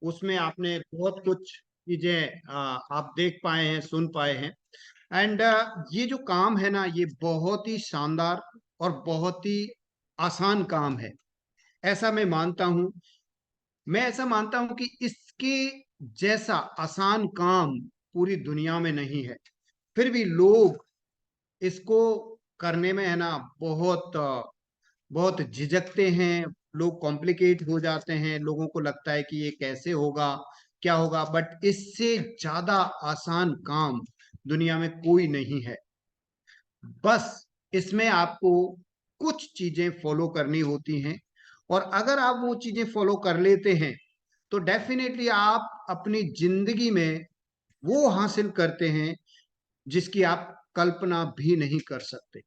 उसमें आपने बहुत कुछ चीजें आप देख पाए हैं, सुन पाए हैं। एंड ये जो काम है ना, ये बहुत ही शानदार और बहुत ही आसान काम है, ऐसा मैं मानता हूं। मैं ऐसा मानता हूं कि इसके जैसा आसान काम पूरी दुनिया में नहीं है। फिर भी लोग इसको करने में है ना बहुत बहुत झिझकते हैं। लोग कॉम्प्लिकेट हो जाते हैं, लोगों को लगता है कि ये कैसे होगा, क्या होगा। बट इससे ज्यादा आसान काम दुनिया में कोई नहीं है। बस इसमें आपको कुछ चीजें फॉलो करनी होती हैं, और अगर आप वो चीजें फॉलो कर लेते हैं तो डेफिनेटली आप अपनी जिंदगी में वो हासिल करते हैं जिसकी आप कल्पना भी नहीं कर सकते।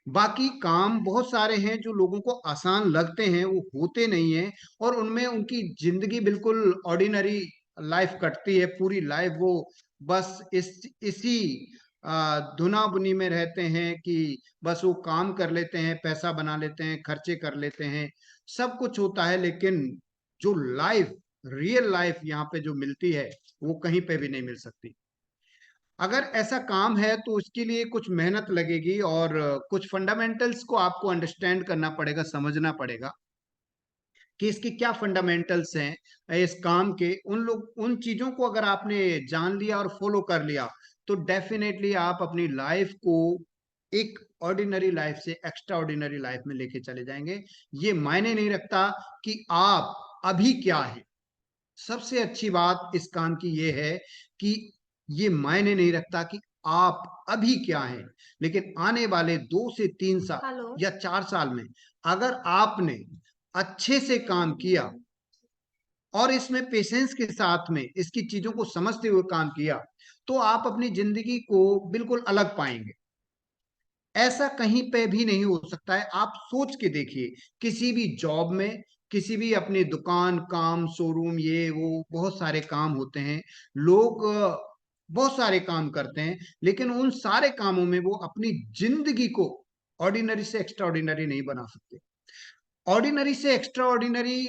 बाकी काम बहुत सारे हैं जो लोगों को आसान लगते हैं, वो होते नहीं हैं, और उनमें उनकी जिंदगी बिल्कुल ऑर्डिनरी लाइफ कटती है। पूरी लाइफ वो बस इसी धुना बुनी में रहते हैं कि बस वो काम कर लेते हैं, पैसा बना लेते हैं, खर्चे कर लेते हैं, सब कुछ होता है। लेकिन जो लाइफ, रियल लाइफ यहाँ पे जो मिलती है, वो कहीं पे भी नहीं मिल सकती। अगर ऐसा काम है तो उसके लिए कुछ मेहनत लगेगी, और कुछ फंडामेंटल्स को आपको अंडरस्टैंड करना पड़ेगा, समझना पड़ेगा कि इसकी क्या फंडामेंटल्स हैं इस काम के। उन चीजों को अगर आपने जान लिया और फॉलो कर लिया तो डेफिनेटली आप अपनी लाइफ को एक ऑर्डिनरी लाइफ से एक्स्ट्रा ऑर्डिनरी लाइफ में लेके चले जाएंगे। ये मायने नहीं रखता कि आप अभी क्या है। सबसे अच्छी बात इस काम की ये है कि ये मायने नहीं रखता कि आप अभी क्या हैं, लेकिन आने वाले 2 से 3 साल हेलो। या 4 साल में अगर आपने अच्छे से काम किया और इसमें पेशेंस के साथ में इसकी चीजों को समझते हुए काम किया, तो आप अपनी जिंदगी को बिल्कुल अलग पाएंगे। ऐसा कहीं पे भी नहीं हो सकता है। आप सोच के देखिए, किसी भी जॉब में, किसी भी अपनी दुकान, काम, शोरूम, ये वो बहुत सारे काम होते हैं। लोग बहुत सारे काम करते हैं, लेकिन उन सारे कामों में वो अपनी जिंदगी को ऑर्डिनरी से एक्स्ट्रा ऑर्डिनरी नहीं बना सकते। ऑर्डिनरी से एक्स्ट्रा ऑर्डिनरी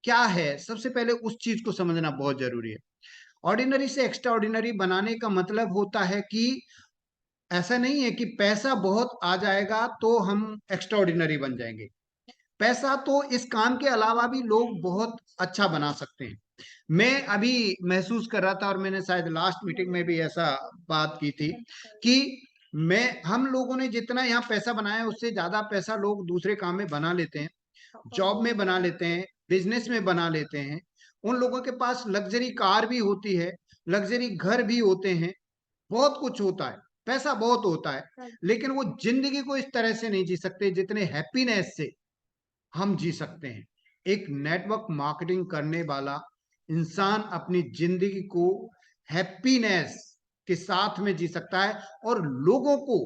क्या है, सबसे पहले उस चीज को समझना बहुत जरूरी है। ऑर्डिनरी से एक्स्ट्रा ऑर्डिनरी बनाने का मतलब होता है कि ऐसा नहीं है कि पैसा बहुत आ जाएगा तो हम एक्स्ट्रा ऑर्डिनरी बन जाएंगे। पैसा तो इस काम के अलावा भी लोग बहुत अच्छा बना सकते हैं। मैं अभी महसूस कर रहा था, और मैंने शायद लास्ट मीटिंग में भी ऐसा बात की थी कि हम लोगों ने जितना यहाँ पैसा बनाया है उससे ज्यादा पैसा लोग दूसरे काम में बना लेते हैं, जॉब में बना लेते हैं, बिजनेस में बना लेते हैं। उन लोगों के पास लग्जरी कार भी होती है, लग्जरी घर भी होते हैं, बहुत कुछ होता है, पैसा बहुत होता है, लेकिन वो जिंदगी को इस तरह से नहीं जी सकते जितने हैप्पीनेस से हम जी सकते हैं। एक नेटवर्क मार्केटिंग करने वाला इंसान अपनी जिंदगी को हैप्पीनेस के साथ में जी सकता है, और लोगों को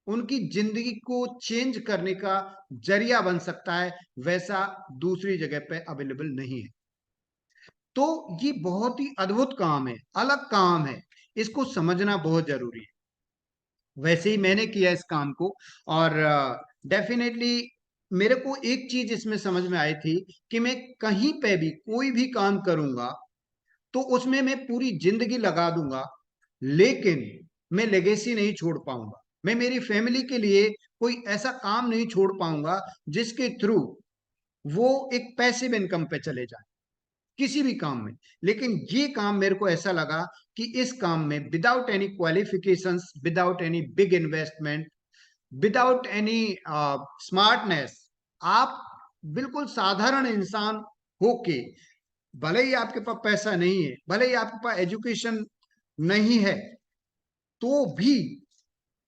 उनकी जिंदगी को चेंज करने का जरिया बन सकता है। वैसा दूसरी जगह पे अवेलेबल नहीं है। तो ये बहुत ही अद्भुत काम है, अलग काम है, इसको समझना बहुत जरूरी है। वैसे ही मैंने किया इस काम को, और डेफिनेटली मेरे को एक चीज इसमें समझ में आई थी कि मैं कहीं पे भी कोई भी काम करूंगा तो उसमें मैं पूरी जिंदगी लगा दूंगा, लेकिन मैं लेगेसी नहीं छोड़ पाऊंगा। मैं मेरी फैमिली के लिए कोई ऐसा काम नहीं छोड़ पाऊंगा जिसके थ्रू वो एक पैसिव इनकम पे चले जाए किसी भी काम में। लेकिन ये काम मेरे को ऐसा लगा कि इस काम में without any qualifications, without any big investment, without any smartness, आप बिल्कुल साधारण इंसान होके, भले ही आपके पास पैसा नहीं है, भले ही आपके पास एजुकेशन नहीं है, तो भी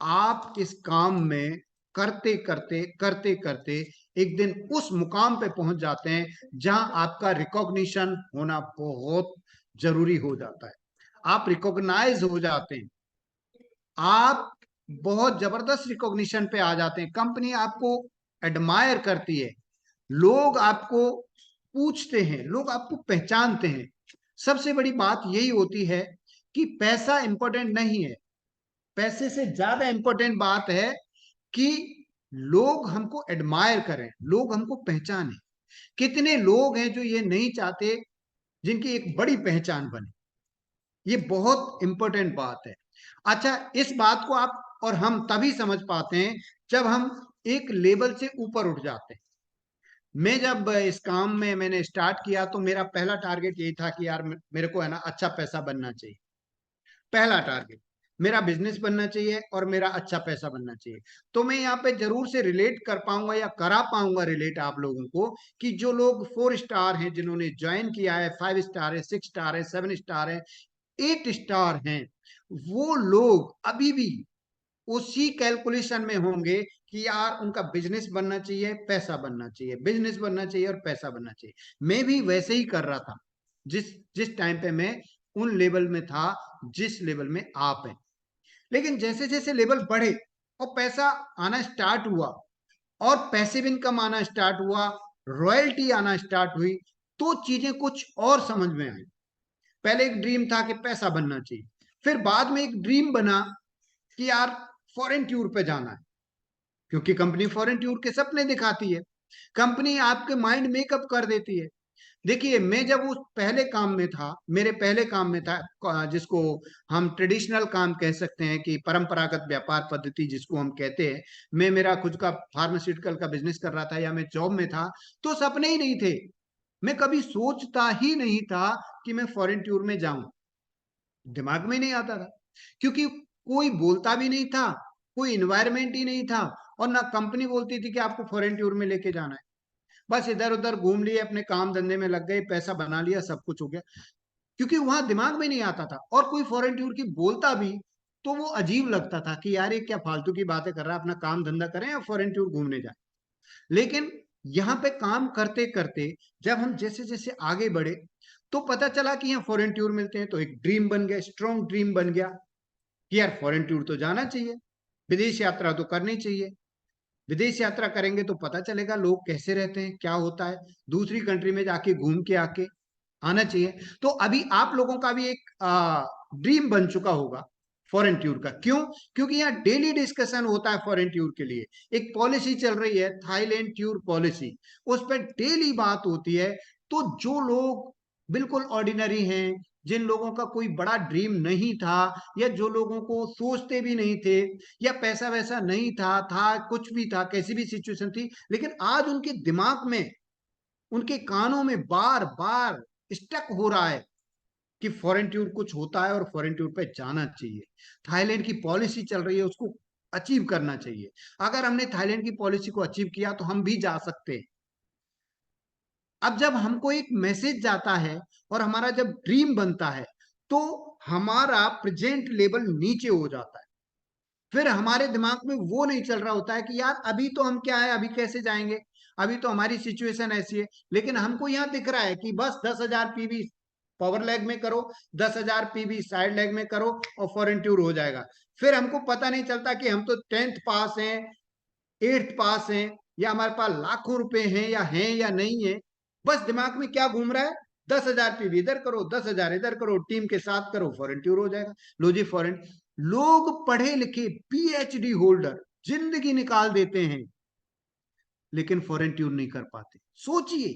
आप इस काम में करते करते करते करते एक दिन उस मुकाम पे पहुंच जाते हैं जहां आपका रिकॉग्निशन होना बहुत जरूरी हो जाता है। आप रिकॉग्नाइज हो जाते हैं, आप बहुत जबरदस्त रिकॉग्निशन पे आ जाते हैं, कंपनी आपको एडमायर करती है, लोग आपको पूछते हैं, लोग आपको पहचानते हैं। सबसे बड़ी बात यही होती है कि पैसा इंपॉर्टेंट नहीं है, पैसे से ज्यादा इंपॉर्टेंट बात है कि लोग हमको एडमायर करें, लोग हमको पहचाने। कितने लोग हैं जो ये नहीं चाहते जिनकी एक बड़ी पहचान बने। ये बहुत इंपॉर्टेंट बात है। अच्छा, इस बात को आप और हम तभी समझ पाते हैं जब हम एक लेवल से ऊपर उठ जाते हैं। मैं जब इस काम में मैंने स्टार्ट किया तो मेरा पहला टारगेट यही था कि यार मेरे को है ना अच्छा पैसा बनना चाहिए। पहला टारगेट मेरा बिजनेस बनना चाहिए और मेरा अच्छा पैसा बनना चाहिए। तो मैं यहाँ पे जरूर से रिलेट कर पाऊंगा या करा पाऊंगा रिलेट आप लोगों को कि जो लोग 4 स्टार हैं, जिन्होंने ज्वाइन किया है, 5 स्टार है, 6 स्टार है, 7 स्टार है, 8 स्टार हैं, वो लोग अभी भी उसी कैलकुलेशन में होंगे कि यार उनका बिजनेस बनना चाहिए, पैसा बनना चाहिए, बिजनेस बनना चाहिए और पैसा बनना चाहिए। मैं भी वैसे ही कर रहा था जिस जिस टाइम पे मैं उन लेवल में था जिस लेवल में आप हैं। लेकिन जैसे जैसे लेवल बढ़े और पैसा आना स्टार्ट हुआ और पैसिव इनकम आना स्टार्ट हुआ, रॉयल्टी आना स्टार्ट हुई, तो चीजें कुछ और समझ में आई। पहले एक ड्रीम था कि पैसा बनना चाहिए, फिर बाद में एक ड्रीम बना कि यार फॉरेन टूर पे जाना है, क्योंकि कंपनी फॉरेन टूर के सपने दिखाती है, कंपनी आपके माइंड मेकअप कर देती है। देखिए, मैं जब उस पहले काम में था, मेरे पहले काम में था जिसको हम ट्रेडिशनल काम कह सकते हैं कि परंपरागत व्यापार पद्धति जिसको हम कहते हैं, मैं मेरा खुद का फार्मास्यूटिकल का बिजनेस कर रहा था या मैं जॉब में था, तो सपने ही नहीं थे। मैं कभी सोचता ही नहीं था कि मैं फॉरेन टूर में जाऊं, दिमाग में नहीं आता था, क्योंकि कोई बोलता भी नहीं था, कोई इन्वायरमेंट ही नहीं था, और ना कंपनी बोलती थी कि आपको फॉरेन टूर में लेके जाना है। बस इधर उधर घूम लिए, अपने काम धंधे में लग गए, पैसा बना लिया, सब कुछ हो गया, क्योंकि वहां दिमाग में नहीं आता था। और कोई फॉरेन टूर की बोलता भी तो वो अजीब लगता था कि यार ये क्या फालतू की बातें कर रहा है, अपना काम धंधा करें या फॉरेन टूर घूमने जाए। लेकिन यहाँ पे काम करते करते जब हम जैसे जैसे आगे बढ़े तो पता चला कि यहाँ फॉरेन टूर मिलते हैं, तो एक ड्रीम बन गया, स्ट्रॉन्ग ड्रीम बन गया कि यार फॉरेन टूर तो जाना चाहिए, विदेश यात्रा तो करनी चाहिए। विदेश यात्रा करेंगे तो पता चलेगा लोग कैसे रहते हैं, क्या होता है, दूसरी कंट्री में जाके घूम के आके आना चाहिए। तो अभी आप लोगों का भी एक ड्रीम बन चुका होगा फॉरेन टूर का। क्यों? क्योंकि यहाँ डेली डिस्कशन होता है फॉरेन टूर के लिए। एक पॉलिसी चल रही है, थाईलैंड टूर पॉलिसी, उस पर डेली बात होती है। तो जो लोग बिल्कुल ऑर्डिनरी हैं, जिन लोगों का कोई बड़ा ड्रीम नहीं था, या जो लोगों को सोचते भी नहीं थे, या पैसा वैसा नहीं था कुछ भी था, कैसी भी सिचुएशन थी, लेकिन आज उनके दिमाग में, उनके कानों में बार बार स्टक हो रहा है कि फॉरेन टूर कुछ होता है और फॉरेन टूर पे जाना चाहिए। थाईलैंड की पॉलिसी चल रही है, उसको अचीव करना चाहिए। अगर हमने थाईलैंड की पॉलिसी को अचीव किया तो हम भी जा सकते हैं। अब जब हमको एक मैसेज जाता है और हमारा जब ड्रीम बनता है, तो हमारा प्रेजेंट लेवल नीचे हो जाता है। फिर हमारे दिमाग में वो नहीं चल रहा होता है कि यार अभी तो हम क्या है, अभी कैसे जाएंगे, अभी तो हमारी सिचुएशन ऐसी है। लेकिन हमको यहाँ दिख रहा है कि बस 10,000 पीवी पावर लेग में करो, 10,000 पीवी साइड लेग में करो और फॉरेन टूर हो जाएगा। फिर हमको पता नहीं चलता कि हम तो 10th पास हैं, 8th पास हैं, या हमारे पास लाखों रुपए हैं या नहीं है। बस दिमाग में क्या घूम रहा है, 10,000 पीवी इधर करो, 10,000 इधर करो, टीम के साथ करो, फॉरेन टूर हो जाएगा। लो जी फॉरेन। लोग पढ़े लिखे पीएचडी होल्डर जिंदगी निकाल देते हैं, लेकिन फॉरेन टूर नहीं कर पाते। सोचिए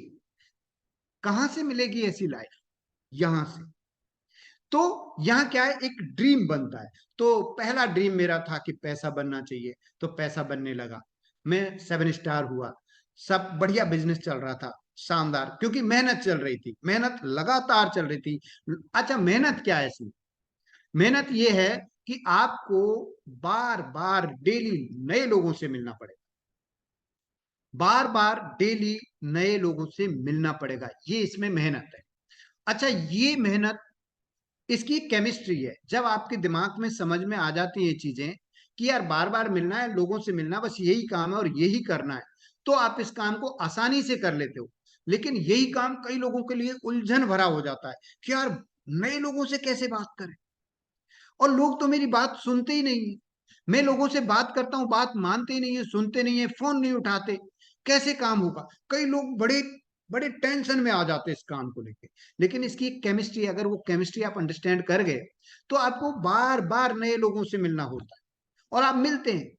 कहां से मिलेगी ऐसी लाइफ? यहां से। तो यहाँ क्या है, एक ड्रीम बनता है। तो पहला ड्रीम मेरा था कि पैसा बनना चाहिए, तो पैसा बनने लगा, मैं 7 स्टार हुआ, सब बढ़िया, बिजनेस चल रहा था शानदार, क्योंकि मेहनत चल रही थी, मेहनत लगातार चल रही थी। अच्छा, मेहनत क्या है इसमें? मेहनत ये है कि आपको बार बार डेली नए लोगों से मिलना पड़ेगा, बार बार डेली नए लोगों से मिलना पड़ेगा, ये इसमें मेहनत है। अच्छा, ये मेहनत, इसकी केमिस्ट्री है। जब आपके दिमाग में समझ में आ जाती है चीजें कि यार बार बार मिलना है, लोगों से मिलना, बस यही काम है और यही करना है, तो आप इस काम को आसानी से कर लेते हो। लेकिन यही काम कई लोगों के लिए उलझन भरा हो जाता है कि यार नए लोगों से कैसे बात करें, और लोग तो मेरी बात सुनते ही नहीं है। मैं लोगों से बात करता हूं, बात मानते ही नहीं है, सुनते नहीं है, फोन नहीं उठाते, कैसे काम होगा? कई लोग बड़े बड़े टेंशन में आ जाते हैं इस काम को लेके। लेकिन इसकी एक केमिस्ट्री, अगर वो केमिस्ट्री आप अंडरस्टैंड कर गए, तो आपको बार बार नए लोगों से मिलना होता है, और आप मिलते हैं।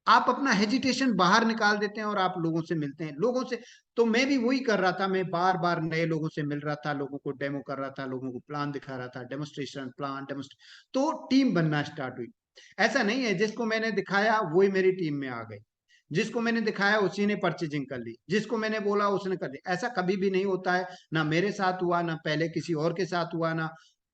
आप अपना हेजिटेशन बाहर निकाल देते हैं और आप लोगों से मिलते हैं, लोगों से। तो मैं भी वही कर रहा था, मैं बार बार नए लोगों से मिल रहा था, लोगों को डेमो कर रहा था, लोगों को प्लान दिखा रहा था, डेमोस्ट्रेशन प्लान तो टीम बनना स्टार्ट हुई। ऐसा नहीं है जिसको मैंने दिखाया वही मेरी टीम में आ गए, जिसको मैंने दिखाया उसी ने परचेजिंग कर ली, जिसको मैंने बोला उसने कर ली। ऐसा कभी भी नहीं होता है, ना मेरे साथ हुआ, ना पहले किसी और के साथ हुआ, ना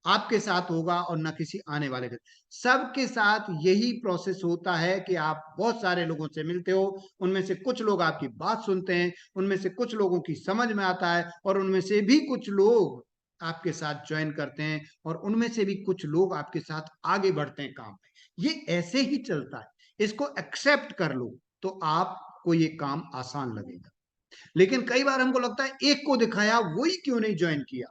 आपके साथ होगा, और ना किसी आने वाले के। सबके साथ यही प्रोसेस होता है कि आप बहुत सारे लोगों से मिलते हो, उनमें से कुछ लोग आपकी बात सुनते हैं, उनमें से कुछ लोगों की समझ में आता है, और उनमें से भी कुछ लोग आपके साथ ज्वाइन करते हैं, और उनमें से भी कुछ लोग आपके साथ आगे बढ़ते हैं काम में। ये ऐसे ही चलता है, इसको एक्सेप्ट कर लो तो आपको ये काम आसान लगेगा। लेकिन कई बार हमको लगता है एक को दिखाया वही क्यों नहीं ज्वाइन किया।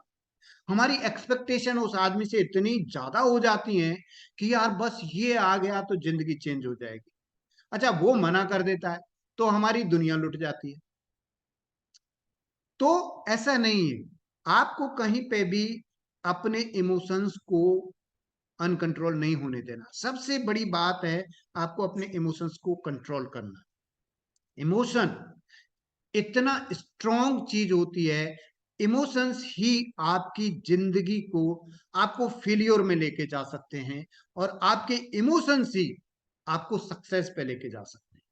हमारी एक्सपेक्टेशन उस आदमी से इतनी ज्यादा हो जाती है कि यार बस ये आ गया तो जिंदगी चेंज हो जाएगी। अच्छा, वो मना कर देता है तो हमारी दुनिया लुट जाती है। तो ऐसा नहीं है, आपको कहीं पे भी अपने इमोशंस को अनकंट्रोल नहीं होने देना। सबसे बड़ी बात है आपको अपने इमोशंस को कंट्रोल करना। इमोशन इतना स्ट्रॉन्ग चीज होती है, इमोशंस ही आपकी जिंदगी को आपको फेलियर में लेके जा सकते हैं, और आपके इमोशंस ही आपको सक्सेस पे लेके जा सकते हैं।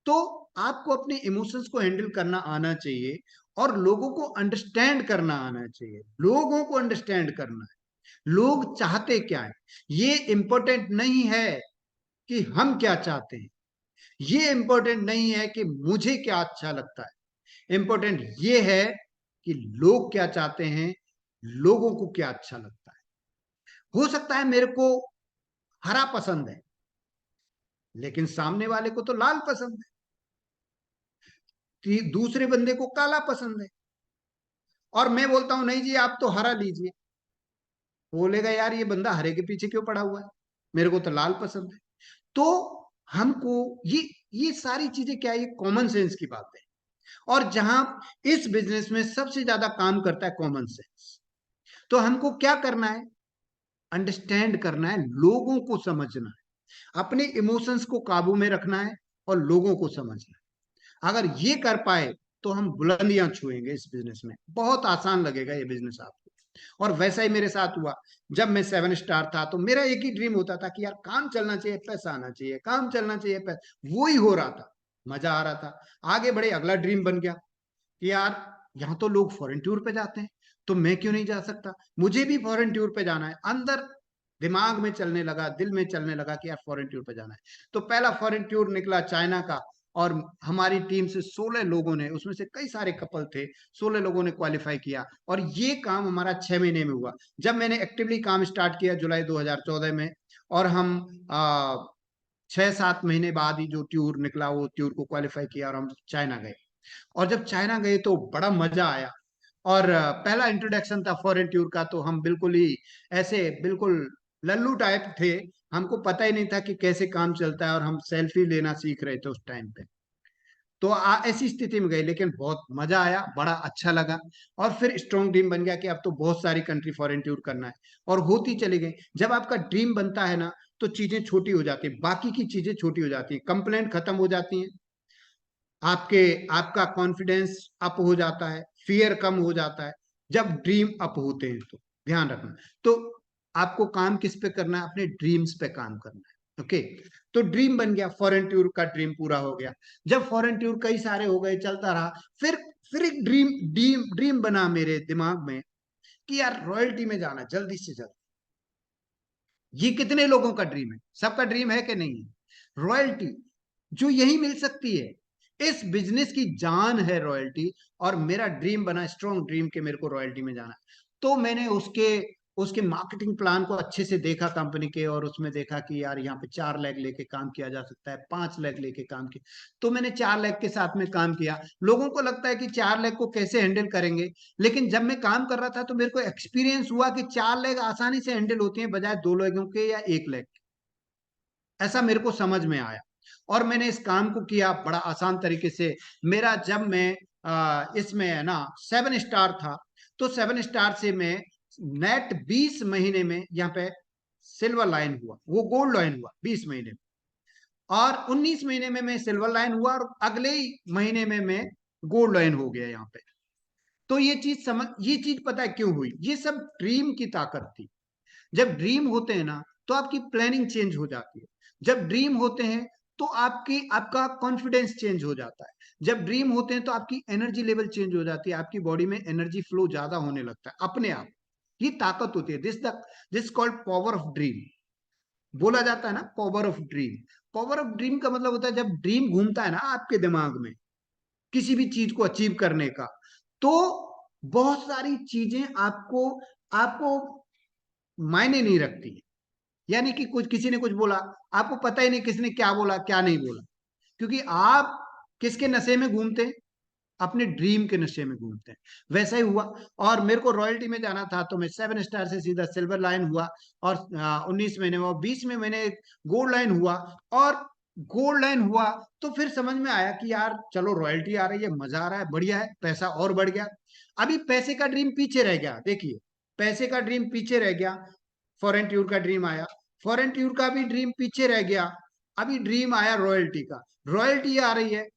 तो आपको अपने इमोशंस को हैंडल करना आना चाहिए, और लोगों को अंडरस्टैंड करना आना चाहिए। लोगों को अंडरस्टैंड करना है, लोग चाहते क्या है। ये इंपॉर्टेंट नहीं है कि हम क्या चाहते हैं, ये इंपॉर्टेंट नहीं है कि मुझे क्या अच्छा लगता है। इंपॉर्टेंट ये है कि लोग क्या चाहते हैं, लोगों को क्या अच्छा लगता है। हो सकता है मेरे को हरा पसंद है, लेकिन सामने वाले को तो लाल पसंद है, दूसरे बंदे को काला पसंद है, और मैं बोलता हूं नहीं जी आप तो हरा लीजिए। बोलेगा यार ये बंदा हरे के पीछे क्यों पड़ा हुआ है, मेरे को तो लाल पसंद है। तो हमको ये सारी चीजें क्या है, ये कॉमन सेंस की बात है। और जहां इस बिजनेस में सबसे ज्यादा काम करता है कॉमन सेंस। तो हमको क्या करना है, अंडरस्टैंड करना है, लोगों को समझना है, अपने इमोशंस को काबू में रखना है, और लोगों को समझना है। अगर ये कर पाए तो हम बुलंदियां छुएंगे इस बिजनेस में, बहुत आसान लगेगा ये बिजनेस आपको। और वैसा ही मेरे साथ हुआ। जब मैं 7 स्टार था तो मेरा एक ही ड्रीम होता था कि यार काम चलना चाहिए, पैसा आना चाहिए, काम चलना चाहिए, पैसा। वो ही हो रहा था, मजा आ रहा था। आगे बढ़े, अगला ड्रीम बन गया कि यार यहाँ तो लोग फॉरेन टूर पे जाते हैं, तो मैं क्यों नहीं जा सकता, मुझे भी फॉरेन टूर पे जाना है। अंदर दिमाग में चलने लगा, दिल में चलने लगा कि यार फॉरेन टूर पे जाना है। तो पहला फॉरेन टूर निकला चाइना का, और हमारी टीम से 16 लोगों ने, उसमें से कई सारे कपल थे, 16 लोगों ने क्वालिफाई किया, और ये काम हमारा 6 महीने में हुआ। जब मैंने एक्टिवली काम स्टार्ट किया जुलाई 2014 में, और हम 6-7 महीने बाद ही जो टूर निकला वो टूर को क्वालिफाई किया, और हम चाइना गए। और जब चाइना गए तो बड़ा मजा आया। और पहला इंट्रोडक्शन था फॉरेन टूर का, तो हम बिल्कुल ही ऐसे बिल्कुल लल्लू टाइप थे। हमको पता ही नहीं था कि कैसे काम चलता है, और हम सेल्फी लेना सीख रहे थे उस टाइम पे। तो ऐसी स्थिति में गए, लेकिन बहुत मजा आया, बड़ा अच्छा लगा। और फिर स्ट्रॉन्ग ड्रीम बन गया कि अब तो बहुत सारी कंट्री फॉरेन टूर करना है, और होती चली गई। जब आपका ड्रीम बनता है ना, तो चीजें छोटी हो जाती है, बाकी की चीजें छोटी हो जाती है, कंप्लेंट खत्म हो जाती है, आपके आपका कॉन्फिडेंस अप हो जाता है, फियर कम हो जाता है। जब ड्रीम अप होते हैं तो ध्यान रखना। तो आपको काम किस पे करना है, अपने ड्रीम्स पे काम करना है। ओके, तो ड्रीम बन गया, फॉरेन टूर का ड्रीम पूरा हो गया। जब फॉरेन टूर कई सारे हो गए, चलता रहा, फिर एक ड्रीम ड्रीम ड्रीम बना मेरे दिमाग में कि यार रॉयल्टी में जाना जल्दी से जल्दी। ये कितने लोगों का ड्रीम है, सबका ड्रीम है कि नहीं है, रॉयल्टी जो यही मिल सकती है। इस बिजनेस की जान है रॉयल्टी। और मेरा ड्रीम बना, स्ट्रॉन्ग ड्रीम, के मेरे को रॉयल्टी में जाना है। तो मैंने उसके उसके मार्केटिंग प्लान को अच्छे से देखा कंपनी के, और उसमें देखा कि यार यहाँ पे 4 लाख लेके काम किया जा सकता है, 5 लाख लेके काम किया। तो मैंने 4 लाख के साथ में काम किया। लोगों को लगता है कि 4 लाख को कैसे हैंडल करेंगे, लेकिन जब मैं काम कर रहा था तो मेरे को एक्सपीरियंस हुआ कि 4 लाख आसानी से हैंडल होती है, बजाय 2 लोगों के या 1 लाख। ऐसा मेरे को समझ में आया, और मैंने इस काम को किया बड़ा आसान तरीके से। मेरा जब मैं इसमें है ना 7 स्टार था, तो 7 स्टार से मैं नेट 20 महीने में यहाँ पे सिल्वर लाइन हुआ, वो गोल्ड लाइन हुआ 20 महीने में। और 19 महीने में मैं सिल्वर लाइन हुआ और अगले ही महीने में मैं गोल्ड लाइन हो गया यहाँ पे। तो ये चीज पता है क्यों हुई? ये सब ड्रीम की ताकत थी। जब ड्रीम होते हैं ना तो आपकी प्लानिंग चेंज हो जाती है। जब ड्रीम होते हैं तो आपका कॉन्फिडेंस चेंज हो जाता है। जब ड्रीम होते हैं तो आपकी एनर्जी लेवल चेंज हो जाती है, आपकी बॉडी में एनर्जी फ्लो ज्यादा होने लगता है अपने आप। ये ताकत होती है। This called power of dream. बोला जाता है ना power of dream. Power of dream का मतलब होता है जब ड्रीम घूमता है ना आपके दिमाग में किसी भी चीज को अचीव करने का, तो बहुत सारी चीजें आपको आपको मायने नहीं रखती। यानी कि कुछ किसी ने कुछ बोला, आपको पता ही नहीं किसने क्या बोला क्या नहीं बोला, क्योंकि आप किसके नशे में घूमते हैं? अपने ड्रीम के नशे में घूमते हैं। वैसा ही हुआ। और मेरे को रॉयल्टी में जाना था तो मैं 7 स्टार से सीधा सिल्वर लाइन हुआ, और 19 महीने में, 20 में मैंने गोल्ड लाइन हुआ। और गोल्ड लाइन हुआ तो फिर समझ में आया कि यार चलो रॉयल्टी आ रही है, मजा आ रहा है, बढ़िया है, पैसा और बढ़ गया। अभी पैसे का ड्रीम पीछे रह गया। देखिए, पैसे का ड्रीम पीछे रह गया, फॉरेन टूर का ड्रीम आया, फॉरेन टूर का भी ड्रीम पीछे रह गया। अभी ड्रीम आया रॉयल्टी का, रॉयल्टी आ रही है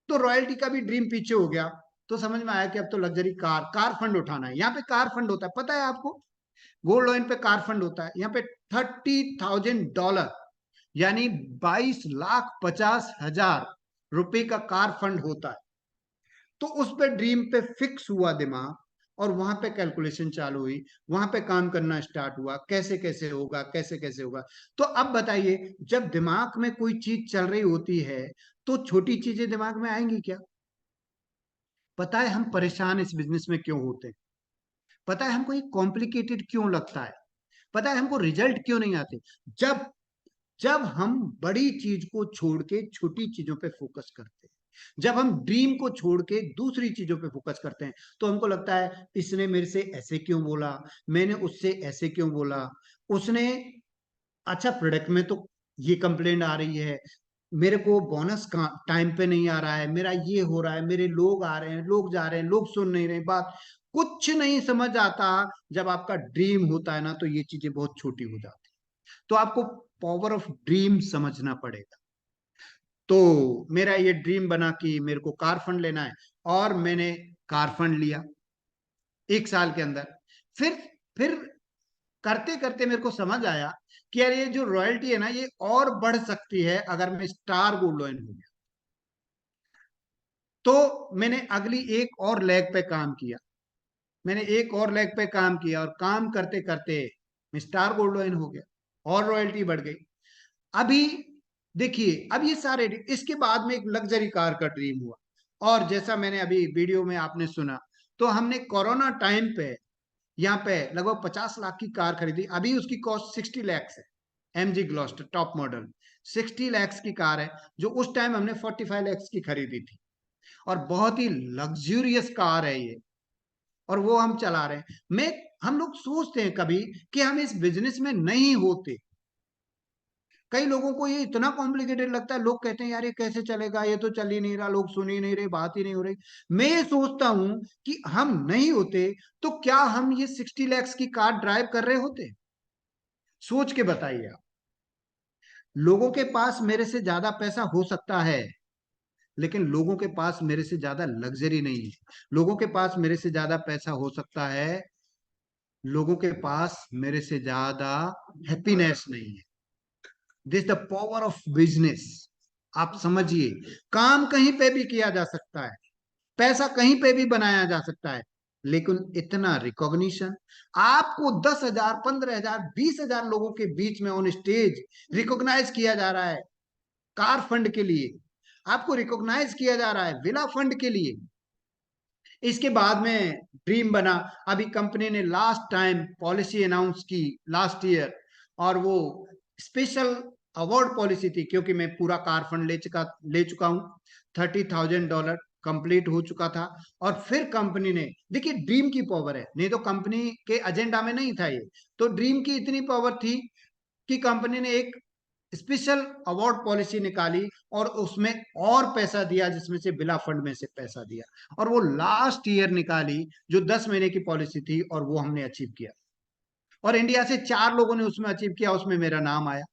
तो रॉयल्टी का भी ड्रीम पीछे हो गया। तो समझ में आया कि अब तो लग्जरी कार कार फंड उठाना है। यहाँ पे कार फंड होता है, पता है आपको? गोल्ड लॉइन पे कार फंड होता है यहाँ पे $30,000, यानी 22,50,000 रुपए का कार फंड होता है। तो उस पे ड्रीम पे फिक्स हुआ दिमाग, और वहां पे कैलकुलेशन चालू हुई, वहां पे काम करना स्टार्ट हुआ, कैसे कैसे होगा, कैसे कैसे होगा। तो अब बताइए, जब दिमाग में कोई चीज चल रही होती है तो छोटी चीजें दिमाग में आएंगी क्या? पता है हम परेशान इस बिजनेस में क्यों होते हैं? पता है हमको ये कॉम्प्लिकेटेड क्यों लगता है? पता है हमको रिजल्ट क्यों नहीं आते? जब जब हम बड़ी चीज को छोड़ के छोटी चीजों पे फोकस करते हैं, जब हम ड्रीम को छोड़ के दूसरी चीजों पे फोकस करते हैं, तो हमको लगता है इसने मेरे से ऐसे क्यों बोला, मैंने उससे ऐसे क्यों बोला, उसने, अच्छा प्रोडक्ट में तो ये कंप्लेंट आ रही है, मेरे को बोनस का टाइम पे नहीं आ रहा है, मेरा ये हो रहा है, मेरे लोग आ रहे हैं, लोग जा रहे हैं, लोग सुन नहीं रहे बात। कुछ नहीं समझ आता। जब आपका ड्रीम होता है ना तो ये चीजें बहुत छोटी हो जाती है। तो आपको पावर ऑफ ड्रीम समझना पड़ेगा। तो मेरा ये ड्रीम बना कि मेरे को कार फंड लेना है, और मैंने कार फंड लिया 1 साल के अंदर। फिर फिर करते करते मेरे को समझ आया कि यार ये जो रॉयल्टी है ना ये और बढ़ सकती है अगर मैं स्टार गोल्ड लॉइन हो गया। तो मैंने अगली एक और लेग पे काम किया, मैंने एक और लेग पे काम किया, और काम करते करते मैं स्टार गोल्ड लॉइन हो गया, और रॉयल्टी बढ़ गई। अभी देखिए, अब ये सारे, इसके बाद में एक लग्जरी कार का ड्रीम हुआ। और जैसा मैंने अभी वीडियो में आपने सुना, तो हमने कोरोना टाइम पे यहाँ पे लगभग 50 लाख की कार खरीदी। अभी उसकी कॉस्ट 60 लैक्स है। MG Gloster top model 60 lakhs की कार है, जो उस टाइम हमने 45 लैक्स की खरीदी थी। और बहुत ही लग्जूरियस कार है ये, और वो हम चला रहे हैं। हम लोग सोचते हैं कभी कि हम इस बिजनेस में नहीं होते। कई लोगों को ये इतना कॉम्प्लिकेटेड लगता है, लोग कहते हैं यार ये कैसे चलेगा, ये तो चल ही नहीं रहा, लोग सुन ही नहीं रहे, बात ही नहीं हो रही। मैं ये सोचता हूं कि हम नहीं होते तो क्या हम ये 60 लैक्स की कार ड्राइव कर रहे होते? सोच के बताइए आप। लोगों के पास मेरे से ज्यादा पैसा हो सकता है, लेकिन लोगों के पास मेरे से ज्यादा लग्जरी नहीं है। लोगों के पास मेरे से ज्यादा पैसा हो सकता है, लोगों के पास मेरे से ज्यादा हैप्पीनेस नहीं है। This the power of business. आप समझिए, काम कहीं पे भी किया जा सकता है, पैसा कहीं पे भी बनाया जा सकता है, लेकिन इतना रिकॉग्निशन, आपको 10,000, 15,000, 20,000 लोगों के बीच में ऑन स्टेज रिकॉग्नाइज किया जा रहा है कार फंड के लिए, आपको रिकॉग्नाइज किया जा रहा है विला फंड के लिए। इसके बाद में ड्रीम बना। अभी कंपनी ने लास्ट टाइम पॉलिसी अनाउंस की लास्ट ईयर, और वो स्पेशल अवार्ड पॉलिसी थी, क्योंकि मैं पूरा कार फंड ले चुका हूं। $30,000 कंप्लीट हो चुका था। और फिर कंपनी ने, देखिए ड्रीम की पावर है, नहीं तो कंपनी के एजेंडा में नहीं था ये। तो ड्रीम की इतनी पावर थी कि कंपनी ने एक स्पेशल अवार्ड पॉलिसी निकाली, और उसमें और पैसा दिया, जिसमें से बिला फंड में से पैसा दिया, और वो लास्ट ईयर निकाली, जो 10 महीने की पॉलिसी थी, और वो हमने अचीव किया। और इंडिया से 4 लोगों ने उसमें अचीव किया, उसमें मेरा नाम आया।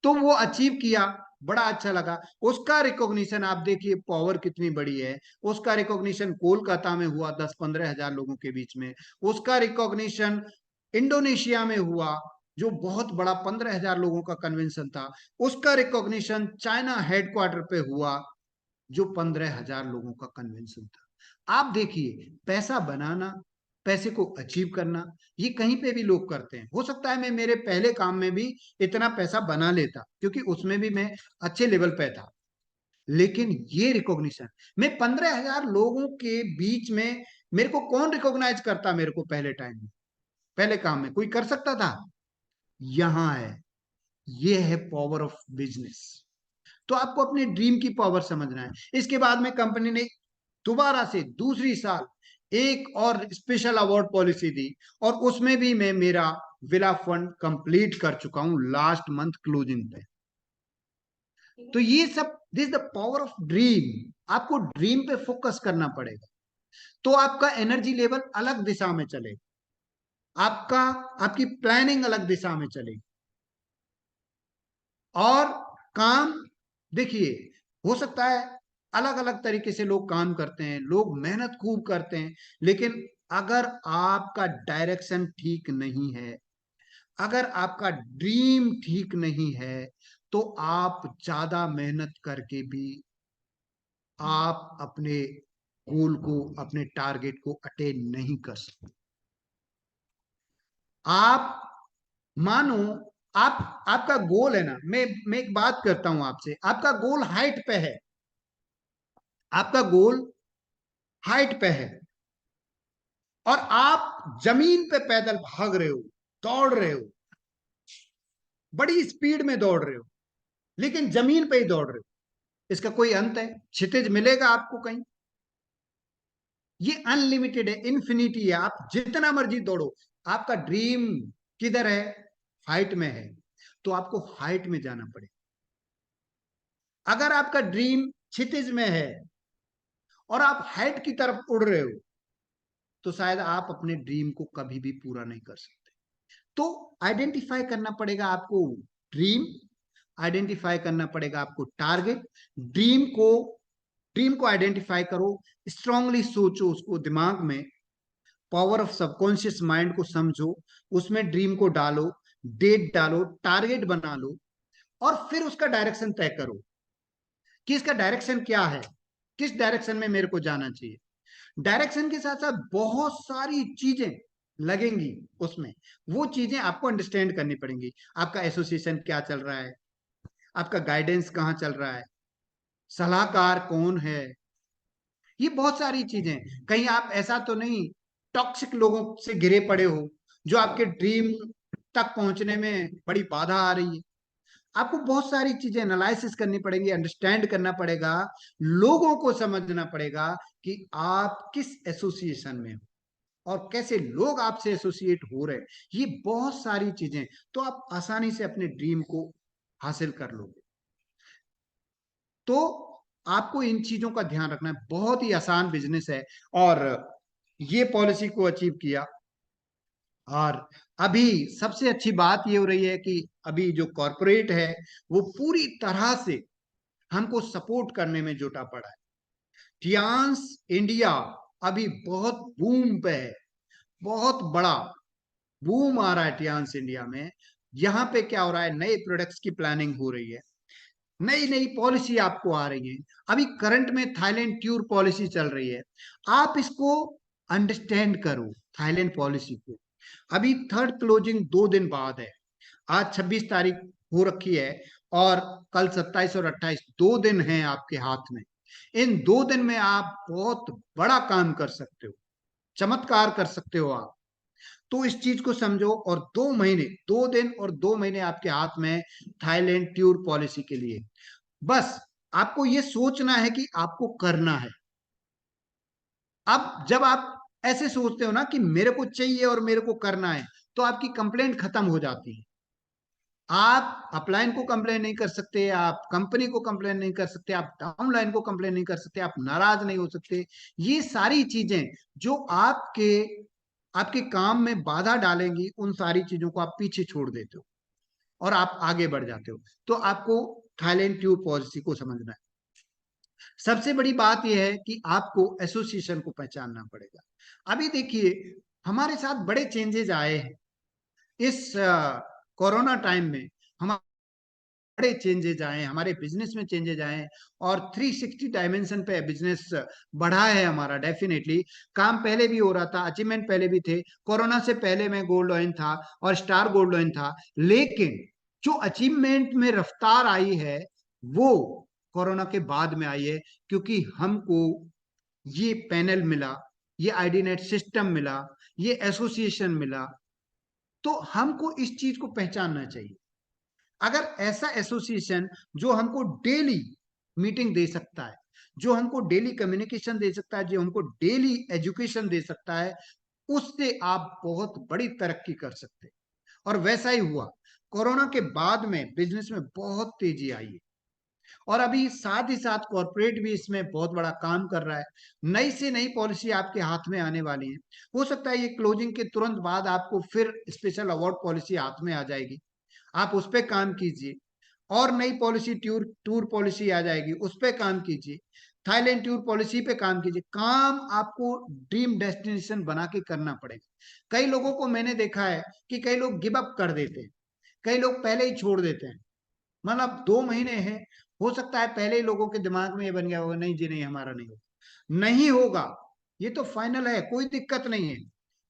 तो वो अचीव किया। बड़ा अच्छा लगा। उसका रिकॉग्निशन आप देखिए पावर कितनी बड़ी है। उसका रिकॉग्निशन कोलकाता में हुआ 10-15 हजार लोगों के बीच में। उसका रिकॉग्निशन इंडोनेशिया में हुआ जो बहुत बड़ा 15 हजार लोगों का कन्वेंशन था। उसका रिकॉग्निशन चाइना हेडक्वार्टर पे हुआ जो 15 हजार लोगों का कन्वेंशन था। आप देखिए पैसा बनाना, पैसे को अचीव करना, ये कहीं पे भी लोग करते हैं। हो सकता है मैं मेरे पहले काम में भी इतना पैसा बना लेता क्योंकि उसमें भी मैं अच्छे लेवल पे था, लेकिन ये रिकॉग्निशन, मैं 15 हजार लोगों के बीच में, मेरे को कौन रिकॉग्नाइज करता? मेरे को पहले टाइम में, पहले काम में कोई कर सकता था? यहां है, ये है पावर ऑफ बिजनेस। तो आपको अपने ड्रीम की पावर समझना है। इसके बाद में कंपनी ने दोबारा से दूसरी साल एक और स्पेशल अवार्ड पॉलिसी दी, और उसमें भी मैं मेरा विला फंड कंप्लीट कर चुका हूं लास्ट मंथ क्लोजिंग पे। तो ये सब, this the power of dream. आपको ड्रीम पे फोकस करना पड़ेगा, तो आपका एनर्जी लेवल अलग दिशा में चलेगा, आपका आपकी प्लानिंग अलग दिशा में चलेगी। और काम, देखिए, हो सकता है अलग अलग तरीके से लोग काम करते हैं, लोग मेहनत खूब करते हैं, लेकिन अगर आपका डायरेक्शन ठीक नहीं है, अगर आपका ड्रीम ठीक नहीं है, तो आप ज्यादा मेहनत करके भी आप अपने गोल को, अपने टारगेट को अटेन नहीं कर सकते। आप मानो, आप, आपका गोल है ना, मैं एक बात करता हूं आपसे, आपका गोल हाइट पे है, आपका गोल हाइट पे है, और आप जमीन पे पैदल भाग रहे हो, दौड़ रहे हो, बड़ी स्पीड में दौड़ रहे हो, लेकिन जमीन पे ही दौड़ रहे हो। इसका कोई अंत है? क्षितिज मिलेगा आपको कहीं? ये अनलिमिटेड है, इन्फिनिटी है, आप जितना मर्जी दौड़ो। आपका ड्रीम किधर है? हाइट में है, तो आपको हाइट में जाना पड़ेगा। अगर आपका ड्रीम क्षितिज में है और आप हाइट की तरफ उड़ रहे हो, तो शायद आप अपने ड्रीम को कभी भी पूरा नहीं कर सकते। तो आइडेंटिफाई करना पड़ेगा आपको ड्रीम, आइडेंटिफाई करना पड़ेगा आपको टारगेट। ड्रीम को ड्रीम को आइडेंटिफाई करो, स्ट्रांगली सोचो उसको दिमाग में, पावर ऑफ सबकॉन्शियस माइंड को समझो, उसमें ड्रीम को डालो, डेट डालो, टारगेट बना लो, और फिर उसका डायरेक्शन तय करो कि इसका डायरेक्शन क्या है, किस डायरेक्शन में मेरे को जाना चाहिए। डायरेक्शन के साथ साथ बहुत सारी चीजें लगेंगी उसमें, वो चीजें आपको अंडरस्टैंड करनी पड़ेंगी। आपका एसोसिएशन क्या चल रहा है, आपका गाइडेंस कहाँ चल रहा है, सलाहकार कौन है, ये बहुत सारी चीजें। कहीं आप ऐसा तो नहीं टॉक्सिक लोगों से घिरे पड़े हो जो आपके ड्रीम तक पहुंचने में बड़ी बाधा आ रही है। आपको बहुत सारी चीजें एनालिसिस करनी पड़ेंगी, अंडरस्टैंड करना पड़ेगा, लोगों को समझना पड़ेगा कि आप किस एसोसिएशन में हो और कैसे लोग आपसे एसोसिएट हो रहे हैं। ये बहुत सारी चीजें, तो आप आसानी से अपने ड्रीम को हासिल कर लोगे। तो आपको इन चीजों का ध्यान रखना है। बहुत ही आसान बिजनेस है, और ये पॉलिसी को अचीव किया। और अभी सबसे अच्छी बात ये हो रही है कि अभी जो कॉरपोरेट है वो पूरी तरह से हमको सपोर्ट करने में जुटा पड़ा है। टियांस इंडिया अभी बहुत बूम पे है, बहुत बड़ा बूम आ रहा है टियांस इंडिया में। यहाँ पे क्या हो रहा है, नए प्रोडक्ट्स की प्लानिंग हो रही है, नई नई पॉलिसी आपको आ रही है। अभी करंट में थाईलैंड ट्यूर पॉलिसी चल रही है, आप इसको अंडरस्टैंड करो, थाईलैंड पॉलिसी को। अभी थर्ड क्लोजिंग 2 दिन बाद है, आज 26 तारीख हो रखी है, और कल 27 और 28, 2 दिन हैं आपके हाथ में। इन 2 दिन में आप बहुत बड़ा काम कर सकते हो, चमत्कार कर सकते हो आप। तो इस चीज को समझो, और 2 महीने, 2 दिन और 2 महीने आपके हाथ में थाईलैंड टूर पॉलिसी के लिए। बस आपको ये सोचना है कि आपको करना है। अब जब आप ऐसे सोचते हो ना कि मेरे को चाहिए और मेरे को करना है, तो आपकी कंप्लेंट खत्म हो जाती है। आप अपलाइन को कंप्लेन नहीं कर सकते, आप कंपनी को कंप्लेन नहीं कर सकते, आप डाउनलाइन को कंप्लेन नहीं कर सकते, आप नाराज नहीं हो सकते। ये सारी चीजें जो आपके आपके काम में बाधा डालेंगी, उन सारी चीजों को आप पीछे छोड़ देते हो और आप आगे बढ़ जाते हो। तो आपको थाईलैंड टूर पॉलिसी को समझना है। सबसे बड़ी बात यह है कि आपको एसोसिएशन को पहचानना पड़ेगा। अभी देखिए, हमारे साथ बड़े चेंजेस आए हैं इस कोरोना टाइम में। हमारे बड़े चेंजेज आए हैं, हमारे बिजनेस में चेंजेज आए हैं, और 360 डायमेंशन पे बिजनेस बढ़ा है हमारा। डेफिनेटली काम पहले भी हो रहा था, अचीवमेंट पहले भी थे। कोरोना से पहले मैं गोल्ड लॉइन था और स्टार गोल्ड लॉइन था, लेकिन जो अचीवमेंट में रफ्तार आई है वो कोरोना के बाद में आई है, क्योंकि हमको ये पैनल मिला, ये आईडी नेट सिस्टम मिला, ये एसोसिएशन मिला। तो हमको इस चीज को पहचानना चाहिए। अगर ऐसा एसोसिएशन जो हमको डेली मीटिंग दे सकता है, जो हमको डेली कम्युनिकेशन दे सकता है, जो हमको डेली एजुकेशन दे सकता है, उससे आप बहुत बड़ी तरक्की कर सकते हैं। और वैसा ही हुआ। कोरोना के बाद में बिजनेस में बहुत तेजी आई है, और अभी साथ ही साथ कॉर्पोरेट भी इसमें बहुत बड़ा काम कर रहा है। नई से नई पॉलिसी आपके हाथ में आने वाली है। हो सकता है ये क्लोजिंग के तुरंत बाद आपको फिर स्पेशल अवार्ड पॉलिसी हाथ में आ जाएगी, आप उस पर काम कीजिए। और नई पॉलिसी टूर टूर पॉलिसी आ जाएगी, उस पर काम कीजिए। थाईलैंड टूर पॉलिसी पे काम कीजिए। काम आपको ड्रीम डेस्टिनेशन बना के करना पड़ेगा। कई लोगों को मैंने देखा है कि कई लोग गिव अप कर देते हैं, कई लोग पहले ही छोड़ देते हैं। मतलब 2 महीने हैं, हो सकता है पहले ही लोगों के दिमाग में ये बन गया होगा, नहीं जी नहीं, हमारा नहीं होगा, नहीं होगा। ये तो फाइनल है, कोई दिक्कत नहीं है।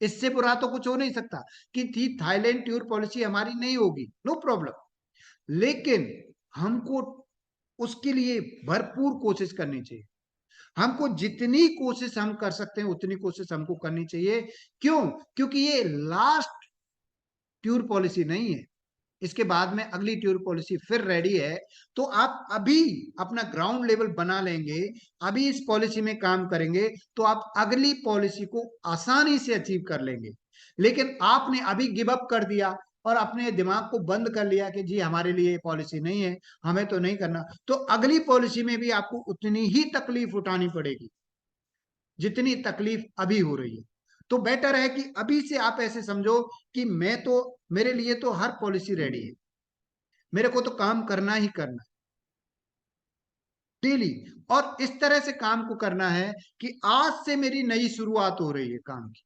इससे बुरा तो कुछ हो नहीं सकता कि थी थाईलैंड टूर पॉलिसी हमारी नहीं होगी, नो प्रॉब्लम। लेकिन हमको उसके लिए भरपूर कोशिश करनी चाहिए। हमको जितनी कोशिश हम कर सकते हैं उतनी कोशिश हमको करनी चाहिए। क्यों? क्योंकि ये लास्ट टूर पॉलिसी नहीं है। इसके बाद में अगली टूर पॉलिसी फिर रेडी है। तो आप अभी अपना ग्राउंड लेवल बना लेंगे, अभी इस पॉलिसी में काम करेंगे, तो आप अगली पॉलिसी को आसानी से अचीव कर लेंगे। लेकिन आपने अभी गिव अप कर दिया और अपने दिमाग को बंद कर लिया कि जी हमारे लिए ये पॉलिसी नहीं है, हमें तो नहीं करना, तो अगली पॉलिसी में भी आपको उतनी ही तकलीफ उठानी पड़ेगी जितनी तकलीफ अभी हो रही है। तो बेटर है कि अभी से आप ऐसे समझो कि मैं तो, मेरे लिए तो हर पॉलिसी रेडी है, मेरे को तो काम करना ही करना है डेली। और इस तरह से काम को करना है कि आज से मेरी नई शुरुआत हो रही है काम की।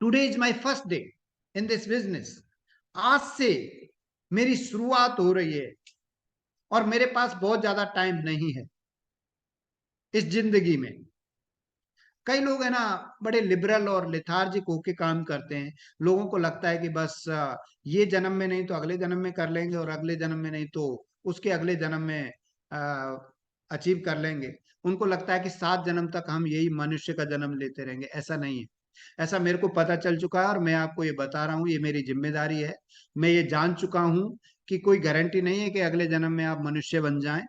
Today is my first day in this business. आज से मेरी शुरुआत हो रही है, और मेरे पास बहुत ज्यादा टाइम नहीं है इस जिंदगी में। कई लोग है ना, बड़े लिबरल और लेथार्जिक होके काम करते हैं। लोगों को लगता है कि बस ये जन्म में नहीं तो अगले जन्म में कर लेंगे, और अगले जन्म में नहीं तो उसके अगले जन्म में अचीव कर लेंगे। उनको लगता है कि 7 जन्म तक हम यही मनुष्य का जन्म लेते रहेंगे। ऐसा नहीं है। ऐसा मेरे को पता चल चुका है, और मैं आपको ये बता रहा हूँ, ये मेरी जिम्मेदारी है। मैं ये जान चुका हूँ कि कोई गारंटी नहीं है कि अगले जन्म में आप मनुष्य बन जाएं।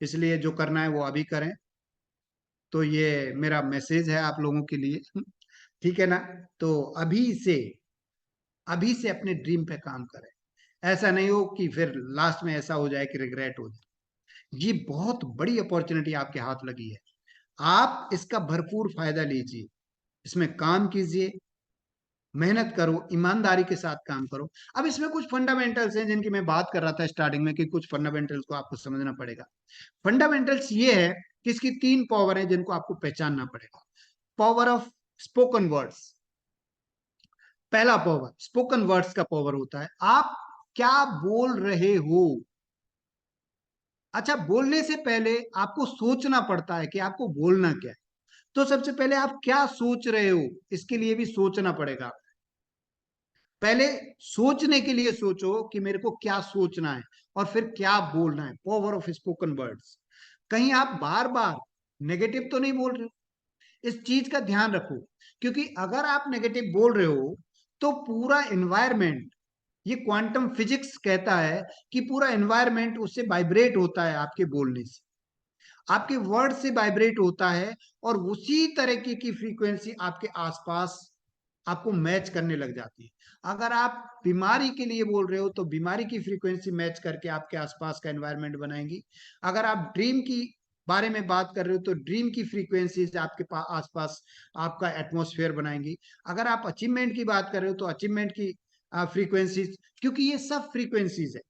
इसलिए जो करना है वो अभी करें। तो ये मेरा मैसेज है आप लोगों के लिए। ठीक है ना? तो अभी से अपने ड्रीम पे काम करें। ऐसा नहीं हो कि फिर लास्ट में ऐसा हो जाए कि रिग्रेट हो जाए। ये बहुत बड़ी अपॉर्चुनिटी आपके हाथ लगी है, आप इसका भरपूर फायदा लीजिए, इसमें काम कीजिए, मेहनत करो, ईमानदारी के साथ काम करो। अब इसमें कुछ फंडामेंटल्स हैं जिनकी मैं बात कर रहा था स्टार्टिंग में, कि कुछ फंडामेंटल्स को आपको समझना पड़ेगा। फंडामेंटल्स ये है कि इसकी 3 पावर है जिनको आपको पहचानना पड़ेगा। Power of spoken words. पहला पावर स्पोकन वर्ड्स का पावर होता है, आप क्या बोल रहे हो। अच्छा, बोलने से पहले आपको सोचना पड़ता है कि आपको बोलना क्या है। तो सबसे पहले आप क्या सोच रहे हो, इसके लिए भी सोचना पड़ेगा। पहले सोचने के लिए सोचो कि मेरे को क्या सोचना है, और फिर क्या बोलना है। Power of spoken words. कहीं आप बार बार नेगेटिव तो नहीं बोल रहे हो, इस चीज का ध्यान रखो। क्योंकि अगर आप नेगेटिव बोल रहे हो तो पूरा एनवायरमेंट, ये क्वांटम फिजिक्स कहता है कि पूरा एनवायरमेंट उससे वाइब्रेट होता है, आपके बोलने से, आपके वर्ड से वाइब्रेट होता है, और उसी तरीके की फ्रीक्वेंसी आपके आसपास आपको मैच करने लग जाती है। अगर आप बीमारी के लिए बोल रहे हो तो बीमारी की फ्रीक्वेंसी मैच करके आपके आसपास का एनवायरनमेंट बनाएंगी। अगर आप ड्रीम की बारे में बात कर रहे हो तो ड्रीम की फ्रीक्वेंसीज आपके पास आसपास आपका एटमॉस्फेयर बनाएंगी। अगर आप अचीवमेंट की बात कर रहे हो तो अचीवमेंट की फ्रीक्वेंसीज, क्योंकि ये सब फ्रीक्वेंसीज है।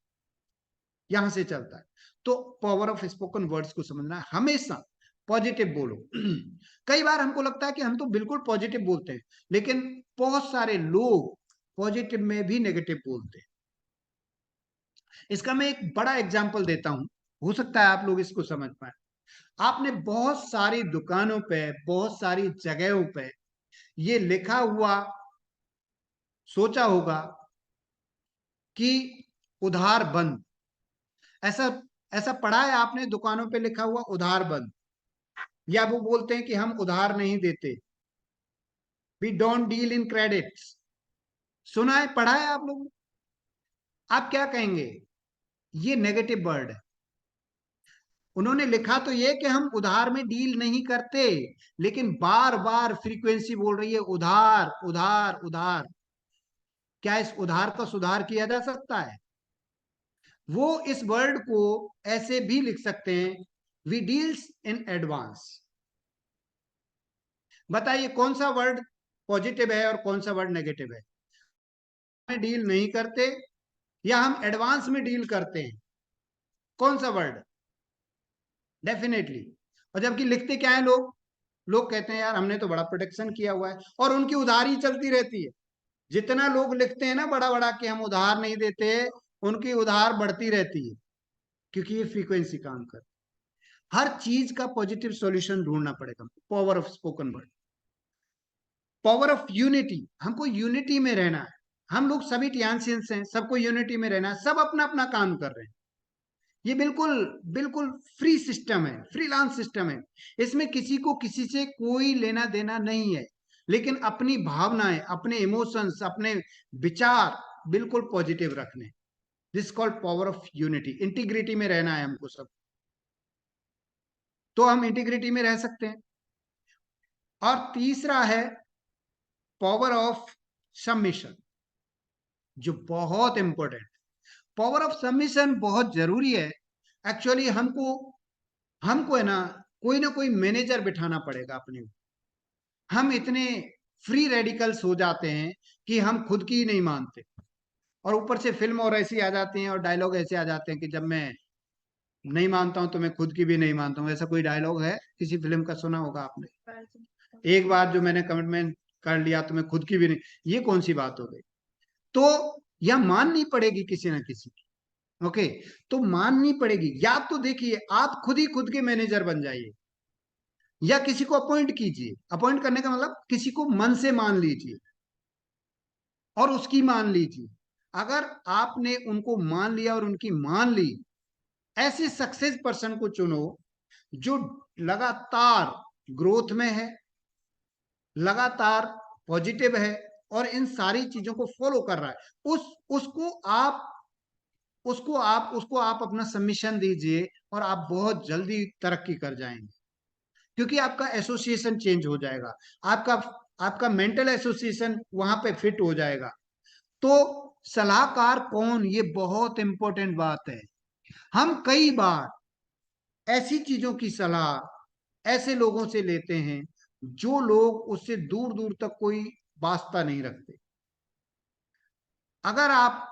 यहां से चलता है। तो पावर ऑफ स्पोकन वर्ड्स को समझना है, हमेशा पॉजिटिव बोलो। कई बार हमको लगता है कि हम तो बिल्कुल पॉजिटिव बोलते हैं, लेकिन बहुत सारे लोग पॉजिटिव में भी नेगेटिव बोलते हैं। इसका मैं एक बड़ा एग्जांपल देता हूं, हो सकता है आप लोग इसको समझ पाए। आपने बहुत सारी दुकानों पे, बहुत सारी जगहों पे ये लिखा हुआ सोचा होगा कि उधार बंद। ऐसा ऐसा पढ़ा है आपने, दुकानों पे लिखा हुआ उधार बंद, या वो बोलते हैं कि हम उधार नहीं देते, we don't deal in credits. सुना है, पढ़ा है आप लोग? आप क्या कहेंगे? ये नेगेटिव वर्ड है। उन्होंने लिखा तो ये कि हम उधार में डील नहीं करते, लेकिन बार बार फ्रीक्वेंसी बोल रही है उधार उधार उधार। क्या इस उधार का सुधार किया जा सकता है? वो इस वर्ड को ऐसे भी लिख सकते हैं, वी डील्स इन एडवांस। बताइए कौन सा वर्ड पॉजिटिव है और कौन सा वर्ड नेगेटिव है? में डील नहीं करते या हम एडवांस में डील करते हैं, कौन सा वर्ड? डेफिनेटली। और जबकि लिखते क्या है लोग? लोग कहते हैं यार हमने तो बड़ा प्रोटेक्शन किया हुआ है, और उनकी उधारी चलती रहती है। जितना लोग लिखते हैं ना बड़ा बड़ा कि हम उधार नहीं देते, उनकी उधार बढ़ती रहती है, क्योंकि ये फ्रीक्वेंसी काम कर। हर चीज का पॉजिटिव सॉल्यूशन ढूंढना पड़ेगा। Power of spoken word, power of unity, हमको यूनिटी में रहना है। हम लोग सभी टियानसियंस हैं, सबको यूनिटी में रहना है, सब अपना अपना काम कर रहे हैं। ये बिल्कुल बिल्कुल फ्री सिस्टम है, फ्रीलांस सिस्टम है। इसमें किसी को किसी से कोई लेना देना नहीं है, लेकिन अपनी भावनाएं, अपने इमोशंस, अपने विचार बिल्कुल पॉजिटिव रखने। This called power of unity. Integrity में रहना है हमको सब, तो हम इंटीग्रिटी में रह सकते हैं। और तीसरा है पावर ऑफ सबमिशन, जो बहुत इंपॉर्टेंट। पावर ऑफ सबमिशन बहुत जरूरी है। एक्चुअली हमको हमको है ना कोई मैनेजर बिठाना पड़ेगा अपने। हम इतने फ्री रेडिकल्स हो जाते हैं कि हम खुद की ही नहीं मानते, और ऊपर से फिल्म और ऐसी आ जाती हैं और डायलॉग ऐसे आ जाते हैं कि जब मैं नहीं मानता हूं तो मैं खुद की भी नहीं मानता हूं। ऐसा कोई डायलॉग है किसी फिल्म का, सुना होगा आपने? एक बार जो मैंने कमिटमेंट कर लिया तो मैं खुद की भी नहीं, ये कौन सी बात हो गई? तो यह माननी पड़ेगी किसी ना किसी की। ओके, तो माननी पड़ेगी। या तो देखिए आप खुद ही खुद के मैनेजर बन जाइए, या किसी को अपॉइंट कीजिए। अपॉइंट करने का मतलब किसी को मन से मान लीजिए और उसकी मान लीजिए। अगर आपने उनको मान लिया और उनकी मान ली, ऐसे सक्सेस पर्सन को चुनो जो लगातार ग्रोथ में है, लगातार पॉजिटिव है, और इन सारी चीजों को फॉलो कर रहा है। उसको आप उसको आप अपना सबमिशन दीजिए, और आप बहुत जल्दी तरक्की कर जाएंगे, क्योंकि आपका एसोसिएशन चेंज हो जाएगा। आपका आपका मेंटल एसोसिएशन वहां पे फिट हो जाएगा। तो सलाहकार कौन, ये बहुत इंपॉर्टेंट बात है। हम कई बार ऐसी चीजों की सलाह ऐसे लोगों से लेते हैं जो लोग उससे दूर दूर तक कोई वास्ता नहीं रखते। अगर आप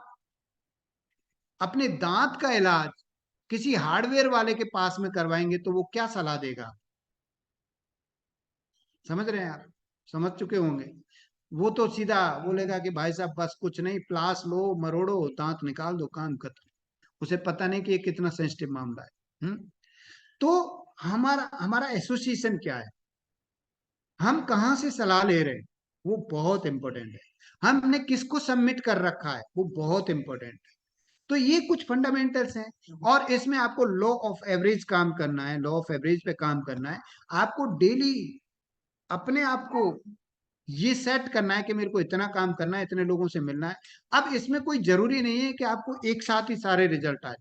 अपने दांत का इलाज किसी हार्डवेयर वाले के पास में करवाएंगे तो वो क्या सलाह देगा? समझ रहे हैं आप? समझ चुके होंगे। वो तो सीधा बोलेगा कि भाई साहब बस कुछ नहीं, प्लास लो, मरोड़ो, दांत निकाल दो, काम खत्म। उसे पता नहीं कि ये कितना सेंसिटिव मामला है। तो हमारा हमारा एसोसिएशन क्या है, हम कहाँ से सलाह ले रहे हैं, वो बहुत इंपॉर्टेंट है। हमने किसको सबमिट कर रखा है, वो बहुत इंपॉर्टेंट है। तो ये कुछ फंडामेंटल्स हैं, और इसमें आपको लॉ ऑफ एवरेज काम करना है, लॉ ऑफ एवरेज पे काम करना है। आपको डेली अपने आप को ये सेट करना है कि मेरे को इतना काम करना है, इतने लोगों से मिलना है। अब इसमें कोई जरूरी नहीं है कि आपको एक साथ ही सारे रिजल्ट आ जाए,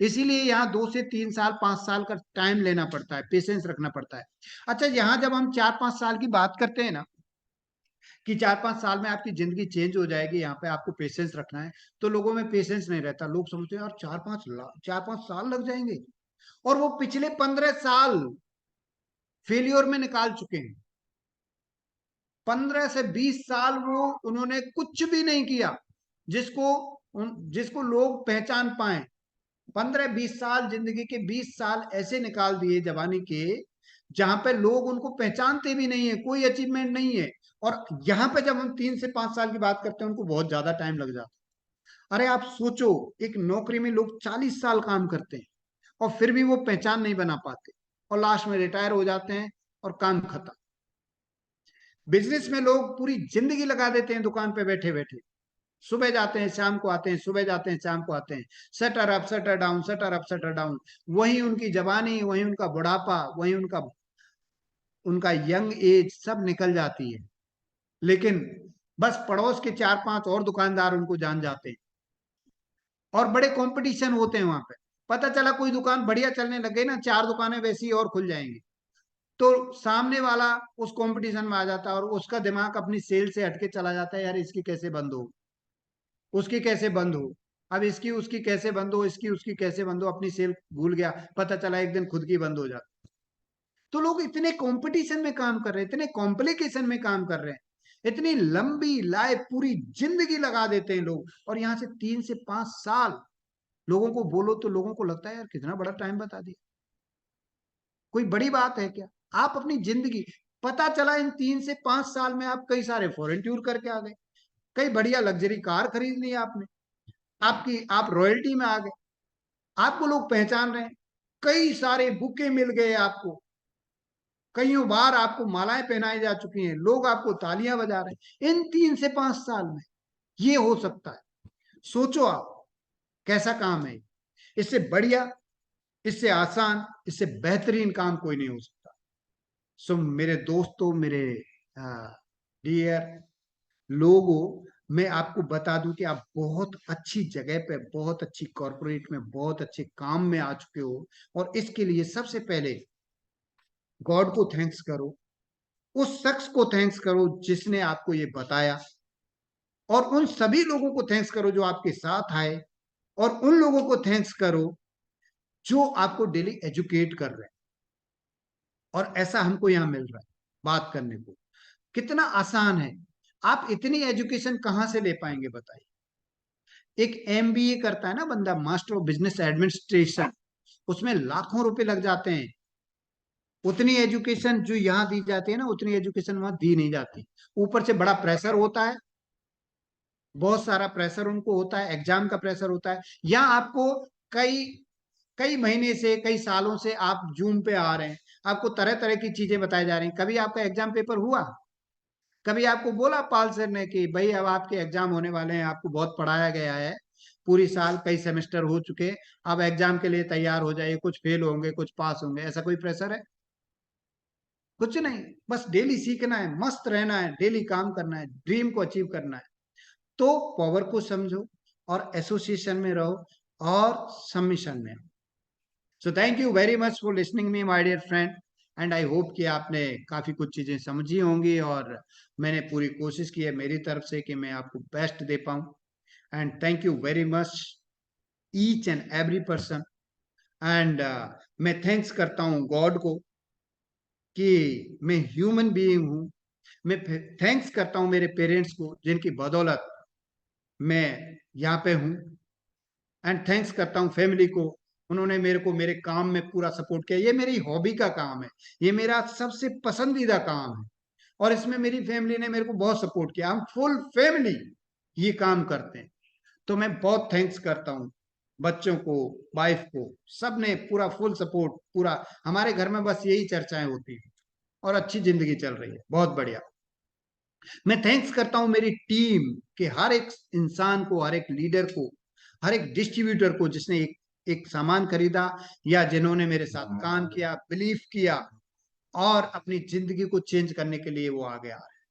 इसीलिए यहाँ 2 से 3 साल 5 साल का टाइम लेना पड़ता है, पेशेंस रखना पड़ता है। अच्छा, यहाँ जब हम 4-5 साल की बात करते हैं ना, कि 4-5 साल में आपकी जिंदगी चेंज हो जाएगी, यहाँ पे आपको पेशेंस रखना है, तो लोगों में पेशेंस नहीं रहता। लोग समझते हैं यार 4-5 साल लग जाएंगे, और वो पिछले 15 साल फेल्योर में निकाल चुके हैं। 15 से 20 साल वो उन्होंने कुछ भी नहीं किया जिसको जिसको लोग पहचान पाए, 15-20 साल जिंदगी के 20 साल ऐसे निकाल दिए जवानी के, जहां पे लोग उनको पहचानते भी नहीं है, कोई अचीवमेंट नहीं है। और यहाँ पे जब हम 3 से 5 साल की बात करते हैं, उनको बहुत ज्यादा टाइम लग जाता है। अरे आप सोचो, एक नौकरी में लोग 40 साल काम करते हैं और फिर भी वो पहचान नहीं बना पाते, और लास्ट में रिटायर हो जाते हैं और काम खत्म। बिजनेस में लोग पूरी जिंदगी लगा देते हैं दुकान पे बैठे बैठे, सुबह जाते हैं शाम को आते हैं, सुबह जाते हैं शाम को आते हैं, shutter up shutter down, shutter up shutter down. वही उनकी जवानी, वही उनका बुढ़ापा, वही उनका उनका यंग एज सब निकल जाती है। लेकिन बस पड़ोस के 4-5 और दुकानदार उनको जान जाते हैं, और बड़े कंपटीशन होते हैं वहां पे। पता चला कोई दुकान बढ़िया चलने लग गई ना, 4 दुकानें वैसी ही और खुल जाएंगी, तो सामने वाला उस कंपटीशन में आ जाता है, और उसका दिमाग अपनी सेल से हटके चला जाता है, यार इसकी कैसे बंद हो, उसकी कैसे बंद हो, अब इसकी उसकी कैसे बंद हो, इसकी उसकी कैसे बंद हो, अपनी सेल भूल गया। पता चला एक दिन खुद की बंद हो जाती। तो लोग इतने कंपटीशन में काम कर रहे हैं, इतने कॉम्प्लिकेशन में काम कर रहे हैं, इतनी लंबी लाइफ, पूरी जिंदगी लगा देते हैं लोग, और यहाँ से 3 से 5 साल लोगों को बोलो तो लोगों को लगता है यार कितना बड़ा टाइम बता दिया, कोई बड़ी बात है क्या। आप अपनी जिंदगी, पता चला इन 3 से 5 साल में आप कई सारे फॉरेन टूर करके आ गए, कई बढ़िया लग्जरी कार खरीद ली आपने, आपकी आप रॉयल्टी में आ गए, आपको लोग पहचान रहे हैं, कई सारे बुके मिल गए आपको, कईयों बार आपको मालाएं पहनाई जा चुकी हैं, लोग आपको तालियां बजा रहे हैं, इन 3 से 5 साल में ये हो सकता है। सोचो आप, कैसा काम है। इससे बढ़िया, इससे आसान, इससे बेहतरीन काम कोई नहीं हो सकता। सो मेरे दोस्तों, मेरे डियर लोगों, मैं आपको बता दूं कि आप बहुत अच्छी जगह पे, बहुत अच्छी कॉर्पोरेट में, बहुत अच्छे काम में आ चुके हो, और इसके लिए सबसे पहले गॉड को थैंक्स करो, उस शख्स को थैंक्स करो जिसने आपको ये बताया, और उन सभी लोगों को थैंक्स करो जो आपके साथ आए, और उन लोगों को थैंक्स करो जो आपको डेली एजुकेट कर रहे हैं। और ऐसा हमको यहाँ मिल रहा है बात करने को, कितना आसान है। आप इतनी एजुकेशन कहाँ से ले पाएंगे बताइए। एक एमबीए करता है ना बंदा, मास्टर ऑफ बिजनेस एडमिनिस्ट्रेशन, उसमें लाखों रुपए लग जाते हैं। उतनी एजुकेशन जो यहाँ दी जाती है ना, उतनी एजुकेशन वहां दी नहीं जाती। ऊपर से बड़ा प्रेशर होता है, बहुत सारा प्रेशर उनको होता है, एग्जाम का प्रेशर होता है। यहाँ आपको कई कई महीने से, कई सालों से आप जूम पे आ रहे हैं, आपको तरह तरह की चीजें बताई जा रही हैं। कभी आपका एग्जाम पेपर हुआ, कभी आपको बोला पाल सर ने कि भाई अब आपके एग्जाम होने वाले हैं, आपको बहुत पढ़ाया गया है, पूरी साल कई सेमेस्टर हो चुके, अब एग्जाम के लिए तैयार हो जाइए, कुछ फेल होंगे कुछ पास होंगे, ऐसा कोई प्रेशर है? कुछ नहीं। बस डेली सीखना है, मस्त रहना है, डेली काम करना है, ड्रीम को अचीव करना है। तो पावर को समझो, और एसोसिएशन में रहो, और सबमिशन में। So thank you very much for listening me my dear friend, and I hope कि आपने काफी कुछ चीजें समझी होंगी, और मैंने पूरी कोशिश की है मेरी तरफ से कि मैं आपको बेस्ट दे पाऊं। And thank you very much each and every person. And मैं थैंक्स करता हूं गॉड को कि मैं ह्यूमन बीइंग हूं। मैं थैंक्स करता हूं मेरे पेरेंट्स को जिनकी बदौलत मैं यहाँ पे हूँ। एंड थैंक्स करता हूँ फैमिली को, उन्होंने मेरे को मेरे काम में पूरा सपोर्ट किया। ये मेरी हॉबी का काम है, ये मेरा सबसे पसंदीदा काम है, और इसमें मेरी फैमिली ने मेरे को बहुत सपोर्ट किया। हम फुल फैमिली ये काम करते हैं, तो मैं बहुत थैंक्स करता हूँ बच्चों को, वाइफ को, सब ने पूरा फुल सपोर्ट। पूरा हमारे घर में बस यही चर्चाएं होती हैं, और अच्छी जिंदगी चल रही है, बहुत बढ़िया। मैं थैंक्स करता हूं मेरी टीम के हर एक इंसान को, हर एक लीडर को, हर एक डिस्ट्रीब्यूटर को जिसने एक सामान खरीदा, या जिन्होंने मेरे साथ काम किया, बिलीव किया, और अपनी जिंदगी को चेंज करने के लिए वो आगे आ रहे हैं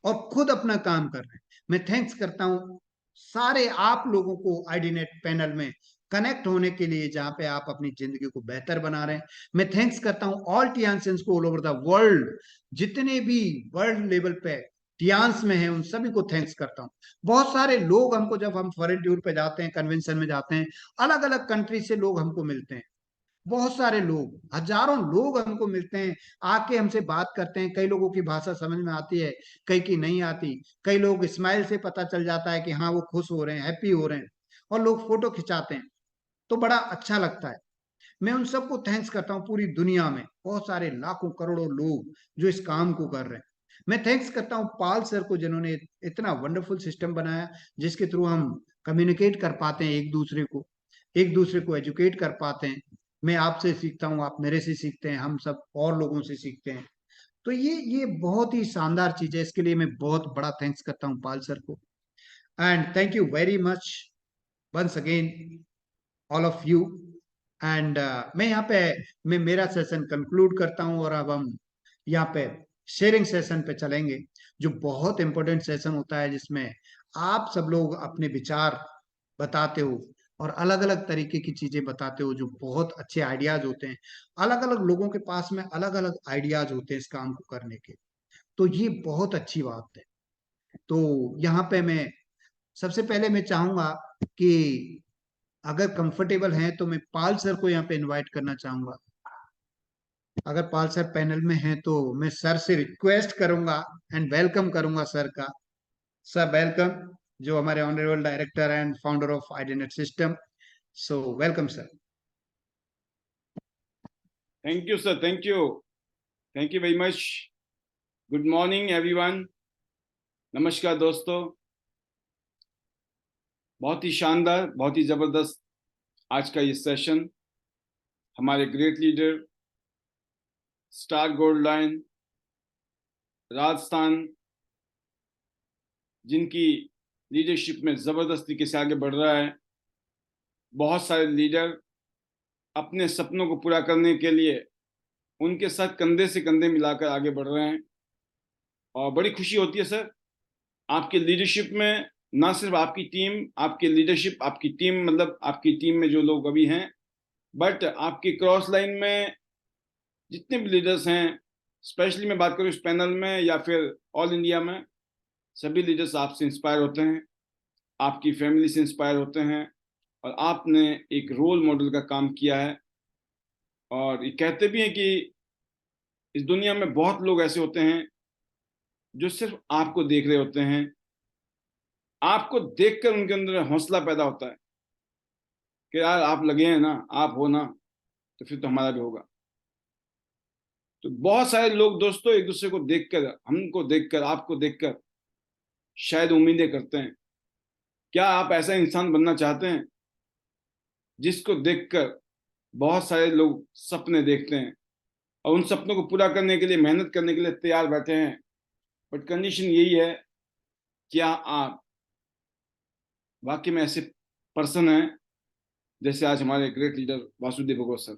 और खुद अपना काम कर रहे हैं। मैं थैंक्स करता हूं सारे आप लोगों को आईडीनेट पैनल में कनेक्ट होने के लिए, जहां पे आप अपनी जिंदगी को बेहतर बना रहे हैं। मैं थैंक्स करता हूं ऑल टियान्सियंस को ऑल ओवर द वर्ल्ड, जितने भी वर्ल्ड लेवल पे टियान्स में हैं उन सभी को थैंक्स करता हूं। बहुत सारे लोग हमको, जब हम फॉरेन टूर पे जाते हैं, कन्वेंशन में जाते हैं, अलग अलग कंट्री से लोग हमको मिलते हैं। बहुत सारे लोग, हजारों लोग हमको मिलते हैं, आके हमसे बात करते हैं। कई लोगों की भाषा समझ में आती है, कई की नहीं आती। कई लोग स्माइल से पता चल जाता है कि हाँ वो खुश हो रहे हैं, हैप्पी हो रहे हैं, और लोग फोटो खिंचाते हैं। तो बड़ा अच्छा लगता है। मैं उन सबको थैंक्स करता हूँ, पूरी दुनिया में बहुत सारे लाखों करोड़ों लोग जो इस काम को कर रहे हैं। मैं थैंक्स करता हूँ पाल सर को, जिन्होंने इतना वंडरफुल सिस्टम बनाया जिसके थ्रू हम कम्युनिकेट कर पाते हैं एक दूसरे को एजुकेट कर पाते हैं। मैं आपसे सीखता हूँ, आप मेरे से सीखते हैं, हम सब और लोगों से सीखते हैं। तो ये बहुत ही शानदार चीज है, इसके लिए मैं बहुत बड़ा थैंक्स करता हूँ पाल सर को। And thank you very much once again all of you. And मैं यहाँ पे मैं मेरा सेशन कंक्लूड करता हूँ, और अब हम यहाँ पे शेयरिंग सेशन पे चलेंगे, जो बहुत इंपॉर्टेंट सेशन होता है, जिसमें आप सब लोग अपने विचार बताते हो और अलग अलग तरीके की चीजें बताते हो, जो बहुत अच्छे आइडियाज होते हैं। अलग अलग लोगों के पास में अलग अलग आइडियाज होते हैं इस काम को करने के। तो ये बहुत अच्छी बात है। तो यहाँ पे मैं सबसे पहले मैं चाहूंगा कि अगर कंफर्टेबल हैं तो मैं पाल सर को यहाँ पे इनवाइट करना चाहूंगा। अगर पाल सर पैनल में हैं तो मैं सर से रिक्वेस्ट करूंगा एंड वेलकम करूंगा सर का। सर वेलकम, जो हमारे honourable director and founder of Ideanet system. So welcome sir. Thank you sir, thank you very much. Good morning everyone. नमस्कार दोस्तों। बहुत ही शानदार, बहुत ही ज़बरदस्त आज का ये सेशन। हमारे great leader star gold line Rajasthan, जिनकी लीडरशिप में ज़बरदस्त तरीके से आगे बढ़ रहा है। बहुत सारे लीडर अपने सपनों को पूरा करने के लिए उनके साथ कंधे से कंधे मिलाकर आगे बढ़ रहे हैं, और बड़ी खुशी होती है सर आपकी लीडरशिप में। ना सिर्फ आपकी टीम, आपकी लीडरशिप, आपकी टीम मतलब आपकी टीम में जो लोग अभी हैं, बट आपकी क्रॉस लाइन में जितने भी लीडर्स हैं, स्पेशली मैं बात करूँ इस पैनल में या फिर ऑल इंडिया में, सभी लीडर्स आपसे इंस्पायर होते हैं, आपकी फैमिली से इंस्पायर होते हैं, और आपने एक रोल मॉडल का काम किया है। और ये कहते भी हैं कि इस दुनिया में बहुत लोग ऐसे होते हैं जो सिर्फ आपको देख रहे होते हैं, आपको देखकर उनके अंदर हौसला पैदा होता है कि यार आप लगे हैं ना, आप हो ना, तो फिर तो हमारा भी होगा। तो बहुत सारे लोग दोस्तों एक दूसरे को देखकर, हमको देखकर, आपको देखकर शायद उम्मीदें करते हैं। क्या आप ऐसा इंसान बनना चाहते हैं जिसको देखकर बहुत सारे लोग सपने देखते हैं और उन सपनों को पूरा करने के लिए मेहनत करने के लिए तैयार बैठे हैं? बट कंडीशन यही है, क्या आप वाकई में ऐसे पर्सन हैं जैसे आज हमारे ग्रेट लीडर वासुदेव भगवत सर।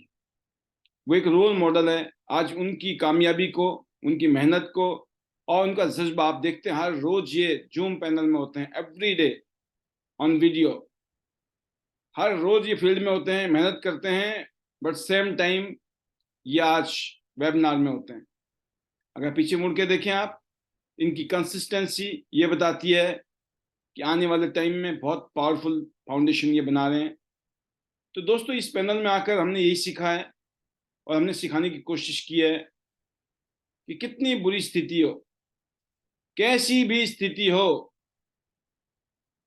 वो एक रोल मॉडल है। आज उनकी कामयाबी को, उनकी मेहनत को और उनका जज्बा आप देखते हैं। हर रोज ये जूम पैनल में होते हैं, एवरी डे ऑन वीडियो। हर रोज ये फील्ड में होते हैं, मेहनत करते हैं, बट सेम टाइम ये आज वेबिनार में होते हैं। अगर पीछे मुड़ के देखें आप, इनकी कंसिस्टेंसी ये बताती है कि आने वाले टाइम में बहुत पावरफुल फाउंडेशन ये बना रहे हैं। तो दोस्तों इस पैनल में आकर हमने यही सीखा है और हमने सिखाने की कोशिश की है कि कितनी बुरी स्थिति हो, कैसी भी स्थिति हो,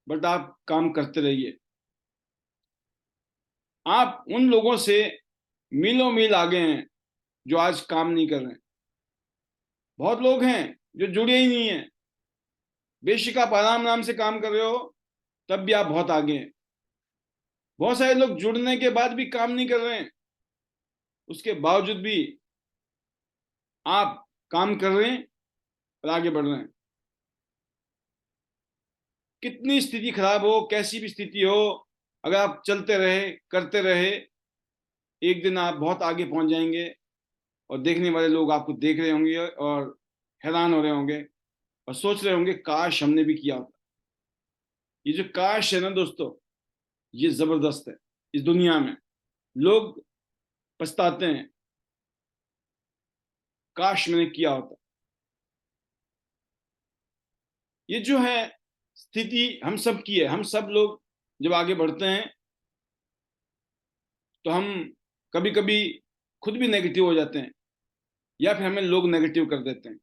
बट आप काम करते रहिए। आप उन लोगों से मीलों मील आगे हैं जो आज काम नहीं कर रहे हैं। बहुत लोग हैं जो जुड़े ही नहीं हैं। बेशक आप आराम आराम से काम कर रहे हो, तब भी आप बहुत आगे हैं। बहुत सारे लोग जुड़ने के बाद भी काम नहीं कर रहे हैं, उसके बावजूद भी आप काम कर रहे हैं और आगे बढ़ रहे हैं। कितनी स्थिति खराब हो, कैसी भी स्थिति हो, अगर आप चलते रहे, करते रहे, एक दिन आप बहुत आगे पहुंच जाएंगे और देखने वाले लोग आपको देख रहे होंगे और हैरान हो रहे होंगे और सोच रहे होंगे काश हमने भी किया होता। ये जो काश है ना दोस्तों, ये जबरदस्त है। इस दुनिया में लोग पछताते हैं, काश मैंने किया होता। ये जो है स्थिति हम सब की है। हम सब लोग जब आगे बढ़ते हैं तो हम कभी कभी खुद भी नेगेटिव हो जाते हैं या फिर हमें लोग नेगेटिव कर देते हैं।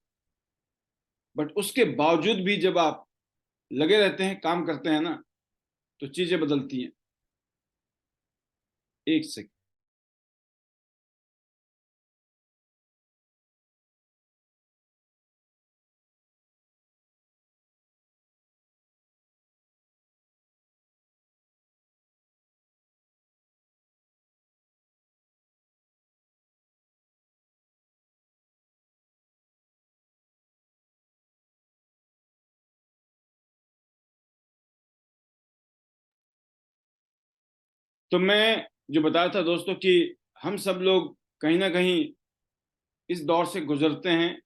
बट उसके बावजूद भी जब आप लगे रहते हैं, काम करते हैं ना, तो चीजें बदलती हैं। एक सेकंड। तो मैं जो बता रहा था दोस्तों कि हम सब लोग कहीं ना कहीं इस दौर से गुजरते हैं।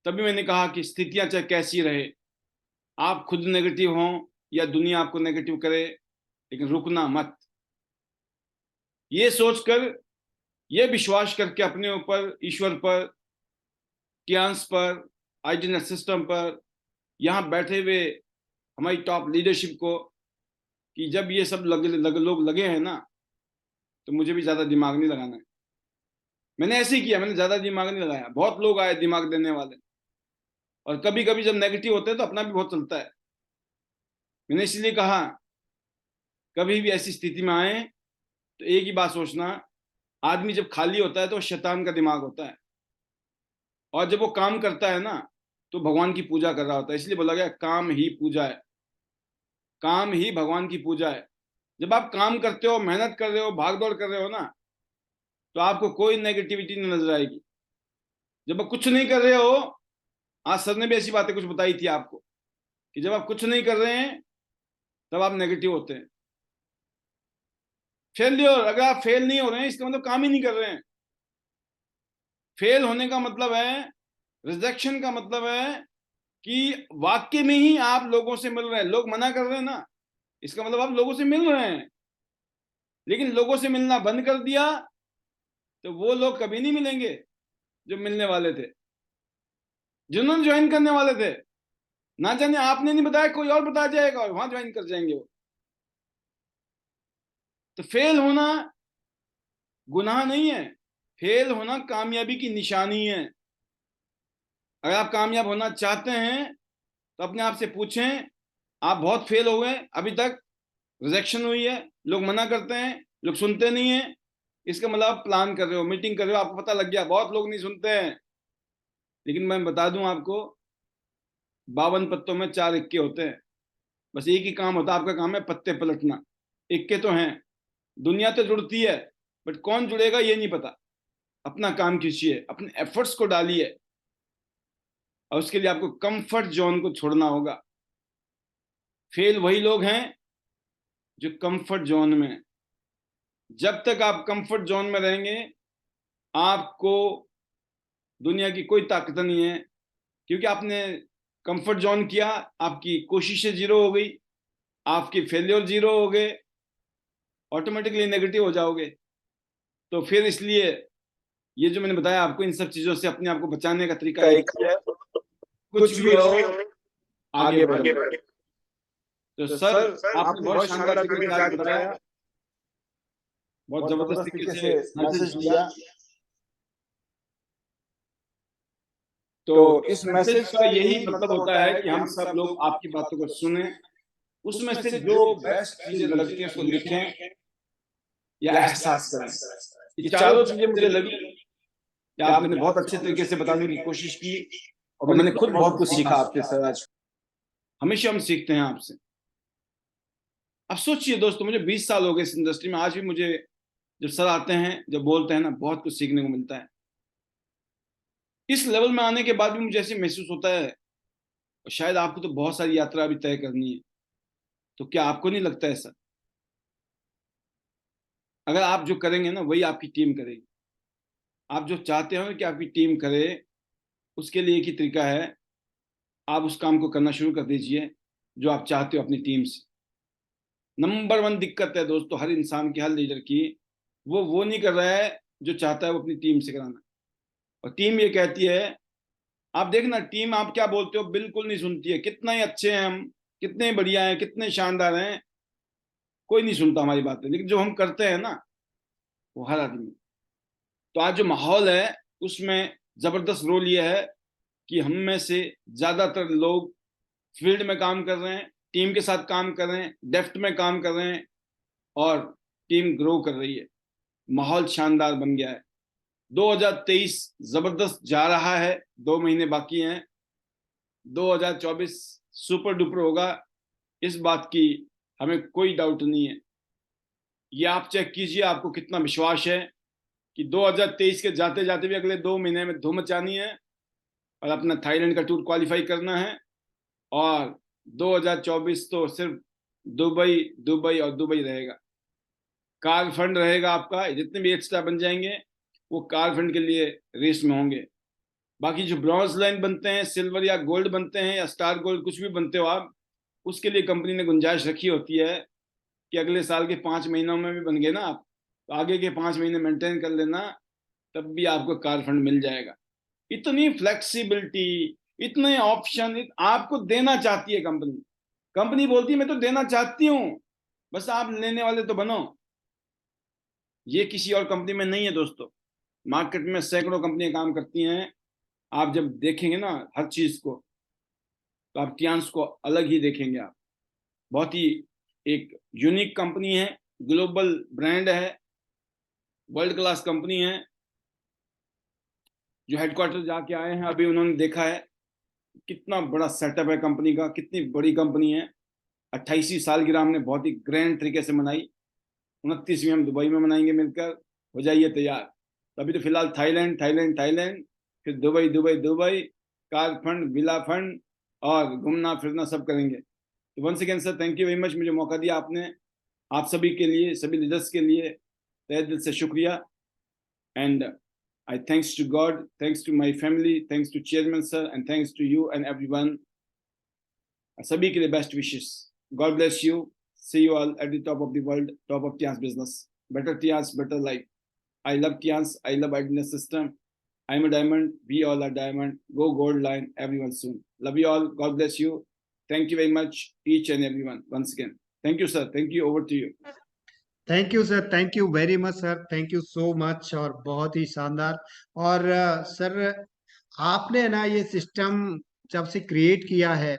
तभी मैंने कहा कि स्थितियां चाहे कैसी रहे, आप खुद नेगेटिव हों या दुनिया आपको नेगेटिव करे, लेकिन रुकना मत। ये सोचकर, ये विश्वास करके अपने ऊपर, ईश्वर पर, कियांस पर, आइडियल सिस्टम पर, यहाँ बैठे हुए हमारी टॉप लीडरशिप को, कि जब ये सब लोग लगे हैं ना, तो मुझे भी ज्यादा दिमाग नहीं लगाना है। मैंने ऐसे ही किया, मैंने ज्यादा दिमाग नहीं लगाया। बहुत लोग आए दिमाग देने वाले, और कभी कभी जब नेगेटिव होते हैं तो अपना भी बहुत चलता है। मैंने इसलिए कहा, कभी भी ऐसी स्थिति में आए तो एक ही बात सोचना, आदमी जब खाली होता है तो शैतान का दिमाग होता है, और जब वो काम करता है ना तो भगवान की पूजा कर रहा होता है। इसलिए बोला गया काम ही पूजा है, काम ही भगवान की पूजा है। जब आप काम करते हो, मेहनत कर रहे हो, भाग दौड़ कर रहे हो ना, तो आपको कोई नेगेटिविटी नहीं नजर आएगी। जब आप कुछ नहीं कर रहे हो, आज सर ने भी ऐसी बातें कुछ बताई थी आपको, कि जब आप कुछ नहीं कर रहे हैं तब आप नेगेटिव होते हैं। फेलियर, अगर आप फेल नहीं हो रहे हैं इसका मतलब काम ही नहीं कर रहे हैं। फेल होने का मतलब है, रिजेक्शन का मतलब है कि वाक्य में ही आप लोगों से मिल रहे हैं, लोग मना कर रहे हैं ना, इसका मतलब आप लोगों से मिल रहे हैं। लेकिन लोगों से मिलना बंद कर दिया तो वो लोग कभी नहीं मिलेंगे जो मिलने वाले थे, जिन्होंने ज्वाइन करने वाले थे। ना जाने आपने नहीं बताया, कोई और बता जाएगा और वहां ज्वाइन कर जाएंगे वो। तो फेल होना गुनाह नहीं है, फेल होना कामयाबी की निशानी है। अगर आप कामयाब होना चाहते हैं तो अपने आप से पूछें, आप बहुत फेल हो गए अभी तक, रिजेक्शन हुई है, लोग मना करते हैं, लोग सुनते नहीं है, इसका मतलब आप प्लान कर रहे हो, मीटिंग कर रहे हो, आपको पता लग गया बहुत लोग नहीं सुनते हैं। लेकिन मैं बता दूं आपको, 52 पत्तों में 4 इक्के होते हैं। बस एक ही काम होता है, आपका काम है पत्ते पलटना। इक्के तो हैं, दुनिया तो जुड़ती है, बट कौन जुड़ेगा ये नहीं पता। अपना काम कीजिए, अपने एफर्ट्स को डालिए, और उसके लिए आपको कंफर्ट जोन को छोड़ना होगा। फेल वही लोग हैं जो कंफर्ट जोन में हैं। जब तक आप कंफर्ट जोन में रहेंगे, आपको दुनिया की कोई ताकत नहीं है, क्योंकि आपने कंफर्ट जोन किया, आपकी कोशिशें जीरो हो गई, आपके फेलियर जीरो हो गए, ऑटोमेटिकली नेगेटिव हो जाओगे। तो फिर इसलिए ये जो मैंने बताया आपको, इन सब चीजों से अपने आप को बचाने का तरीका एक है, कुछ भी हो आगे बढ़ो। तो सर, आपने बहुत शानदार तरीके से आगे बताया, बहुत जबरदस्त तरीके से मैसेज दिया। तो इस मैसेज का यही मतलब होता है कि हम सब लोग आपकी बातों को सुने, उसमें से जो बेस्ट चीजें लगती हैं उसको लिखें या एहसास करें। ये चारों चीजें मुझे लगी कि आपने बहुत अच्छे तरीके से बताने की कोशिश की, और मैंने खुद बहुत कुछ सीखा आपके सर आज। हमेशा हम सीखते हैं आपसे। अब सोचिए दोस्तों, मुझे 20 साल हो गए इस इंडस्ट्री में, आज भी मुझे जब सर आते हैं, जब बोलते हैं ना, बहुत कुछ सीखने को मिलता है। इस लेवल में आने के बाद भी मुझे ऐसे महसूस होता है, और शायद आपको तो बहुत सारी यात्रा अभी तय करनी है। तो क्या आपको नहीं लगता है सर, अगर आप जो करेंगे ना वही आपकी टीम करेगी। आप जो चाहते हो कि आपकी टीम करे, उसके लिए एक ही तरीका है, आप उस काम को करना शुरू कर दीजिए जो आप चाहते हो अपनी टीम से। नंबर 1 दिक्कत है दोस्तों हर इंसान की, हर लीडर की, वो नहीं कर रहा है जो चाहता है वो अपनी टीम से कराना। और टीम ये कहती है, आप देखना टीम आप क्या बोलते हो बिल्कुल नहीं सुनती है, कितना ही अच्छे हैं हम, कितने बढ़िया हैं, कितने शानदार हैं, कोई नहीं सुनता हमारी बातें। लेकिन जो हम करते हैं ना, वो हर आदमी। तो आज जो माहौल है उसमें जबरदस्त रोल ये है कि हम में से ज्यादातर लोग फील्ड में काम कर रहे हैं, टीम के साथ काम कर रहे हैं, डेफ्ट में काम कर रहे हैं, और टीम ग्रो कर रही है, माहौल शानदार बन गया है। 2023 जबरदस्त जा रहा है, 2 महीने बाकी हैं। 2024 सुपर डुपर होगा, इस बात की हमें कोई डाउट नहीं है। ये आप चेक कीजिए, आपको कितना विश्वास है कि 2023 के जाते जाते भी अगले 2 महीने में धूम मचानी है और अपना थाईलैंड का टूर क्वालिफाई करना है। और 2024 तो सिर्फ दुबई दुबई और दुबई रहेगा। कार फंड रहेगा आपका, जितने भी एक्स्ट्रा बन जाएंगे वो कार फंड के लिए रेस में होंगे। बाकी जो ब्रॉन्ज लाइन बनते हैं, सिल्वर या गोल्ड बनते हैं या स्टार गोल्ड, कुछ भी बनते हो आप, उसके लिए कंपनी ने गुंजाइश रखी होती है कि अगले साल के 5 महीनों में भी बन गए ना आप, तो आगे के 5 महीने मेंटेन कर लेना, तब भी आपको कार फंड मिल जाएगा। इतनी फ्लेक्सिबिलिटी, इतने ऑप्शन आपको देना चाहती है कंपनी। कंपनी बोलती है मैं तो देना चाहती हूँ, बस आप लेने वाले तो बनो। ये किसी और कंपनी में नहीं है दोस्तों। मार्केट में सैकड़ों कंपनियां काम करती हैं। आप जब देखेंगे ना हर चीज को, तो आप टियांस को अलग ही देखेंगे। आप बहुत ही एक यूनिक कंपनी है, ग्लोबल ब्रांड है, वर्ल्ड क्लास कंपनी है। जो हेडक्वार्टर जाके आए हैं अभी उन्होंने देखा है कितना बड़ा सेटअप है कंपनी का, कितनी बड़ी कंपनी है। 28वीं सालगिरह हमने बहुत ही ग्रैंड तरीके से मनाई, 29वीं हम दुबई में मनाएंगे मिलकर। हो जाइए तैयार। तो अभी तो फिलहाल थाईलैंड थाईलैंड थाईलैंड, फिर Dubai Dubai Dubai, car fund, villa fund और घूमना फिरना सब करेंगे। तो once again sir, thank you very much, मुझे मौका दिया आपने। आप सभी के लिए, सभी लीडर्स के लिए तहे दिल से शुक्रिया। And I thanks to God, thanks to my family, thanks to chairman sir, and thanks to you and everyone. सभी के लिए best wishes. God bless you. See you all at the top of the world, top of Tian's business. Better Tian's, better life. I love Tian's. I love Idealness System. I'm a diamond. We all are diamond. Go gold line. Everyone soon. Love you all. God bless you. Thank you very much, each and everyone. Once again. Thank you, sir. Thank you. Over to you. Thank you sir, thank you very much sir, thank you so much. और बहुत ही शानदार। और sir, आपने ना ये system जब से क्रिएट किया है,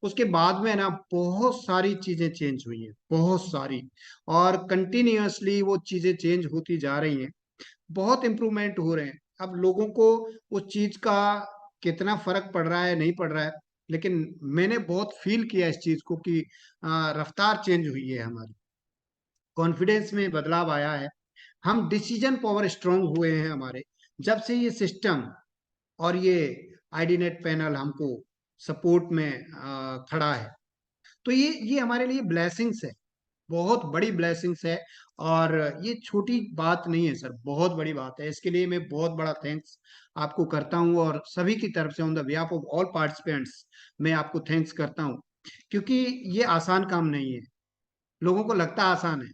उसके बाद में ना बहुत सारी चीजें चेंज हुई हैं, बहुत सारी। और कंटिन्यूअसली वो चीजें चेंज होती जा रही हैं, बहुत इम्प्रूवमेंट हो रहे हैं। अब लोगों को उस चीज का कितना फर्क पड़ रहा है नहीं पड़ रहा है, लेकिन मैंने बहुत फील किया इस चीज को कि रफ्तार चेंज हुई है हमारी, कॉन्फिडेंस में बदलाव आया है, हम डिसीजन पावर स्ट्रांग हुए हैं हमारे, जब से ये सिस्टम और ये आईडीनेट पैनल हमको सपोर्ट में खड़ा है। तो ये हमारे लिए ब्लेसिंग्स है, बहुत बड़ी ब्लेसिंग्स है। और ये छोटी बात नहीं है सर, बहुत बड़ी बात है। इसके लिए मैं बहुत बड़ा थैंक्स आपको करता हूँ, और सभी की तरफ से on the behalf of all participants मैं आपको थैंक्स करता हूँ। क्योंकि ये आसान काम नहीं है। लोगों को लगता आसान है,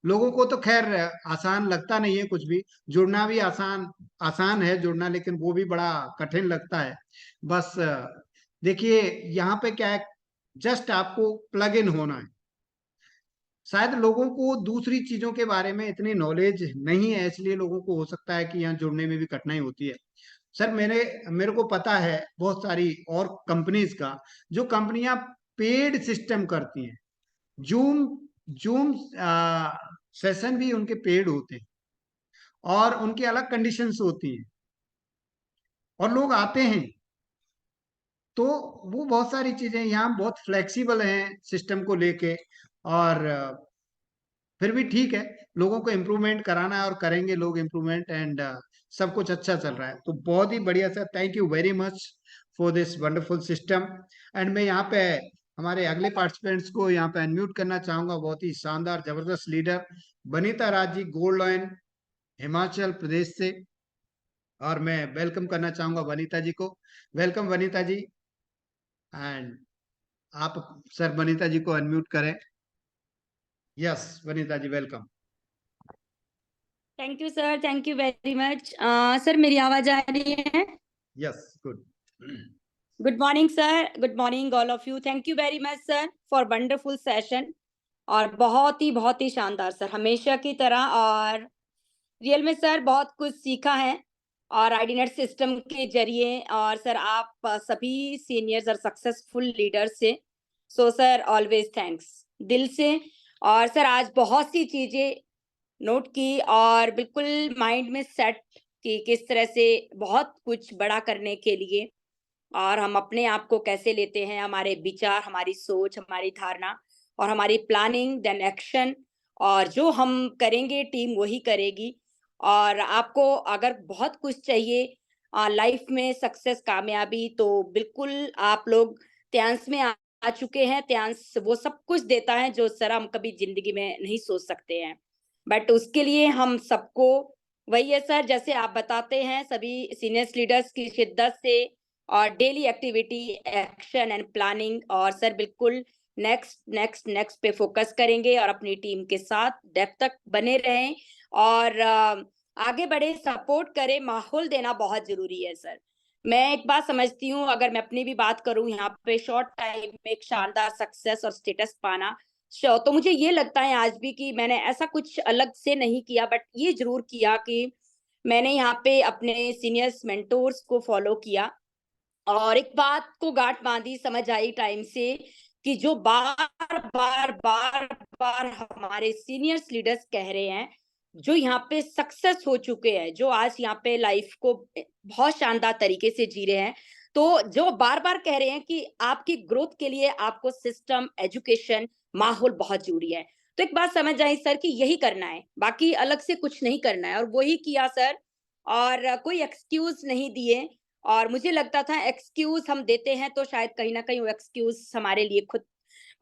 लोगों को तो खैर आसान लगता नहीं है कुछ भी। जुड़ना भी आसान आसान है जुड़ना, लेकिन वो भी बड़ा कठिन लगता है। बस देखिए, यहाँ पे क्या है, जस्ट आपको प्लग इन होना है। शायद लोगों को दूसरी चीजों के बारे में इतनी नॉलेज नहीं है, इसलिए लोगों को हो सकता है कि यहाँ जुड़ने में भी कठिनाई होती है। सर, मेरे को पता है बहुत सारी और कंपनीज का, जो कंपनियां पेड सिस्टम करती हैं। जूम जूम सेशन भी उनके पेड होते हैं, और उनकी अलग कंडीशंस होती हैं, और लोग आते हैं। तो वो बहुत सारी चीजें यहाँ बहुत फ्लेक्सिबल हैं सिस्टम को लेके। और फिर भी ठीक है, लोगों को इम्प्रूवमेंट कराना है और करेंगे लोग इम्प्रूवमेंट। एंड सब कुछ अच्छा चल रहा है, तो बहुत ही बढ़िया sir. Thank you very much for this wonderful system. And मैं यहाँ पे हमारे अगले पार्टिसिपेंट्स को यहाँ पे अनम्यूट करना चाहूंगा। बहुत ही शानदार जबरदस्त leader Vanita Raj ji, gold lion, Himachal Pradesh से। और मैं वेलकम करना चाहूंगा वनीता जी को। वेलकम वनीता जी। एंड आप सर वनीता जी को अनम्यूट करें। Yes Vanita ji, welcome. Thank you sir, thank you very much. Sir, मेरी आवाज आ रही है? Yes, good. Good morning sir, good morning all of you. Thank you very much sir for wonderful session. और बहुत ही शानदार सर, हमेशा की तरह। और रियल में सर बहुत कुछ सीखा है और आईडीनेट सिस्टम के जरिए। और सर आप सभी सीनियर्स और सक्सेसफुल लीडर्स से, सो सर ऑलवेज थैंक्स दिल से। और सर आज बहुत सी चीजें नोट की और बिल्कुल माइंड में सेट कि किस तरह से बहुत कुछ बड़ा करने के लिए और हम अपने आप को कैसे लेते हैं, हमारे विचार, हमारी सोच, हमारी धारणा और हमारी प्लानिंग, देन एक्शन, और जो हम करेंगे टीम वही करेगी। और आपको अगर बहुत कुछ चाहिए लाइफ में सक्सेस, कामयाबी, तो बिल्कुल आप लोग त्यांश में आ चुके हैं। त्यांश वो सब कुछ देता है जो सर हम कभी जिंदगी में नहीं सोच सकते हैं। बट उसके लिए हम सबको वही है सर, जैसे आप बताते हैं सभी सीनियर्स लीडर्स की शिद्दत से और daily activity, action and planning, और सर बिल्कुल नेक्स्ट नेक्स्ट नेक्स्ट पे फोकस करेंगे और अपनी टीम के साथ डेप्थ तक बने रहें और आगे बढ़े, सपोर्ट करें, माहौल देना बहुत जरूरी है सर। मैं एक बात समझती हूँ, अगर मैं अपनी भी बात करूँ, यहाँ पे शॉर्ट टाइम में एक शानदार सक्सेस और स्टेटस पाना, तो मुझे ये लगता है आज भी कि मैंने ऐसा कुछ अलग से नहीं किया, बट ये जरूर किया कि मैंने यहाँ पे अपने सीनियर्स मेंटोर्स को फॉलो किया और एक बात को गांठ बांधी, समझ आई टाइम से कि जो बार हमारे सीनियर्स लीडर्स कह रहे हैं, जो यहाँ पे सक्सेस हो चुके हैं, जो आज यहाँ पे लाइफ को बहुत शानदार तरीके से जी रहे हैं, तो जो बार बार कह रहे हैं कि आपकी ग्रोथ के लिए आपको सिस्टम, एजुकेशन, माहौल बहुत जरूरी है। तो एक बात समझ आई सर कि यही करना है, बाकी अलग से कुछ नहीं करना है, और वही किया सर। और कोई एक्सक्यूज नहीं दिए। और मुझे लगता था एक्सक्यूज हम देते हैं तो शायद कहीं ना कहीं वो एक्सक्यूज हमारे लिए खुद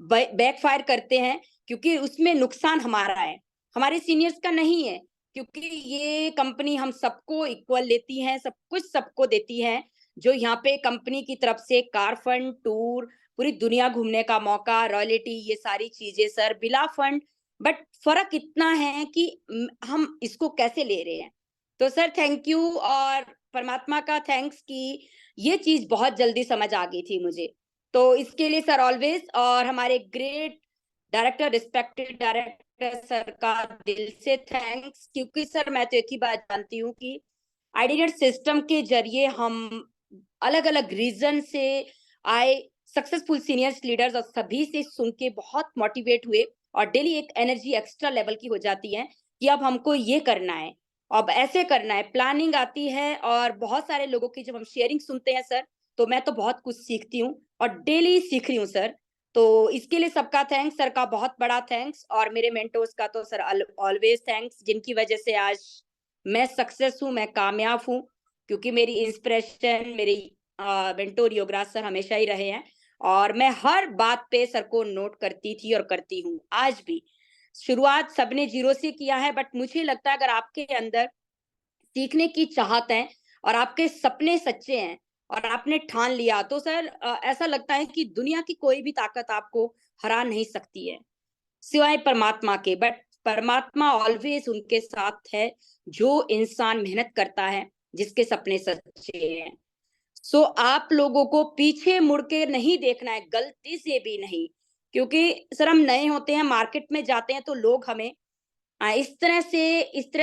बैकफायर करते हैं, क्योंकि उसमें नुकसान हमारा है, हमारे सीनियर्स का नहीं है। क्योंकि ये कंपनी हम सबको इक्वल लेती है, सब कुछ सबको देती है। जो यहाँ पे कंपनी की तरफ से कार फंड, टूर, पूरी दुनिया घूमने का मौका, रॉयल्टी, ये सारी चीजें सर बिला फंड। बट फर्क इतना है कि हम इसको कैसे ले रहे हैं। तो सर थैंक यू, और परमात्मा का थैंक्स कि ये चीज बहुत जल्दी समझ आ गई थी मुझे। तो इसके लिए सर ऑलवेज, और हमारे great director, respected director sir का दिल से थैंक्स, क्योंकि सर मैं तो एक ही बात जानती हूँ कि आइडिनेट सिस्टम के जरिए हम अलग अलग रीजन से आए सक्सेसफुल सीनियर्स लीडर्स और सभी से सुन के बहुत मोटिवेट हुए, और डेली एक एनर्जी एक्स्ट्रा लेवल की हो जाती है कि अब हमको ये करना है, अब ऐसे करना है, प्लानिंग आती है। और बहुत सारे लोगों की जब हम शेयरिंग सुनते हैं सर, तो मैं तो बहुत कुछ सीखती हूँ और डेली सीख रही हूँ सर। तो इसके लिए सबका थैंक्स, सर का बहुत बड़ा थैंक्स, और मेरे मेंटोर्स का तो सर ऑलवेज थैंक्स, जिनकी वजह से आज मैं सक्सेस हूँ, मैं कामयाब हूँ। क्योंकि मेरी इंस्पिरेशन, मेरी मेंटोर योगराज सर हमेशा ही रहे हैं, और मैं हर बात पे सर को नोट करती थी और करती हूँ आज भी। शुरुआत सबने जीरो से किया है, बट मुझे लगता है अगर आपके अंदर सीखने की चाहत है और आपके सपने सच्चे हैं और आपने ठान लिया, तो सर ऐसा लगता है कि दुनिया की कोई भी ताकत आपको हरा नहीं सकती है सिवाय परमात्मा के। बट परमात्मा ऑलवेज उनके साथ है जो इंसान मेहनत करता है, जिसके सपने सच्चे हैं। सो आप लोगों को पीछे मुड़ के नहीं देखना है, गलती से भी नहीं। क्योंकि सर हम नए होते हैं, मार्केट में जाते हैं, तो लोग हमें इस तरह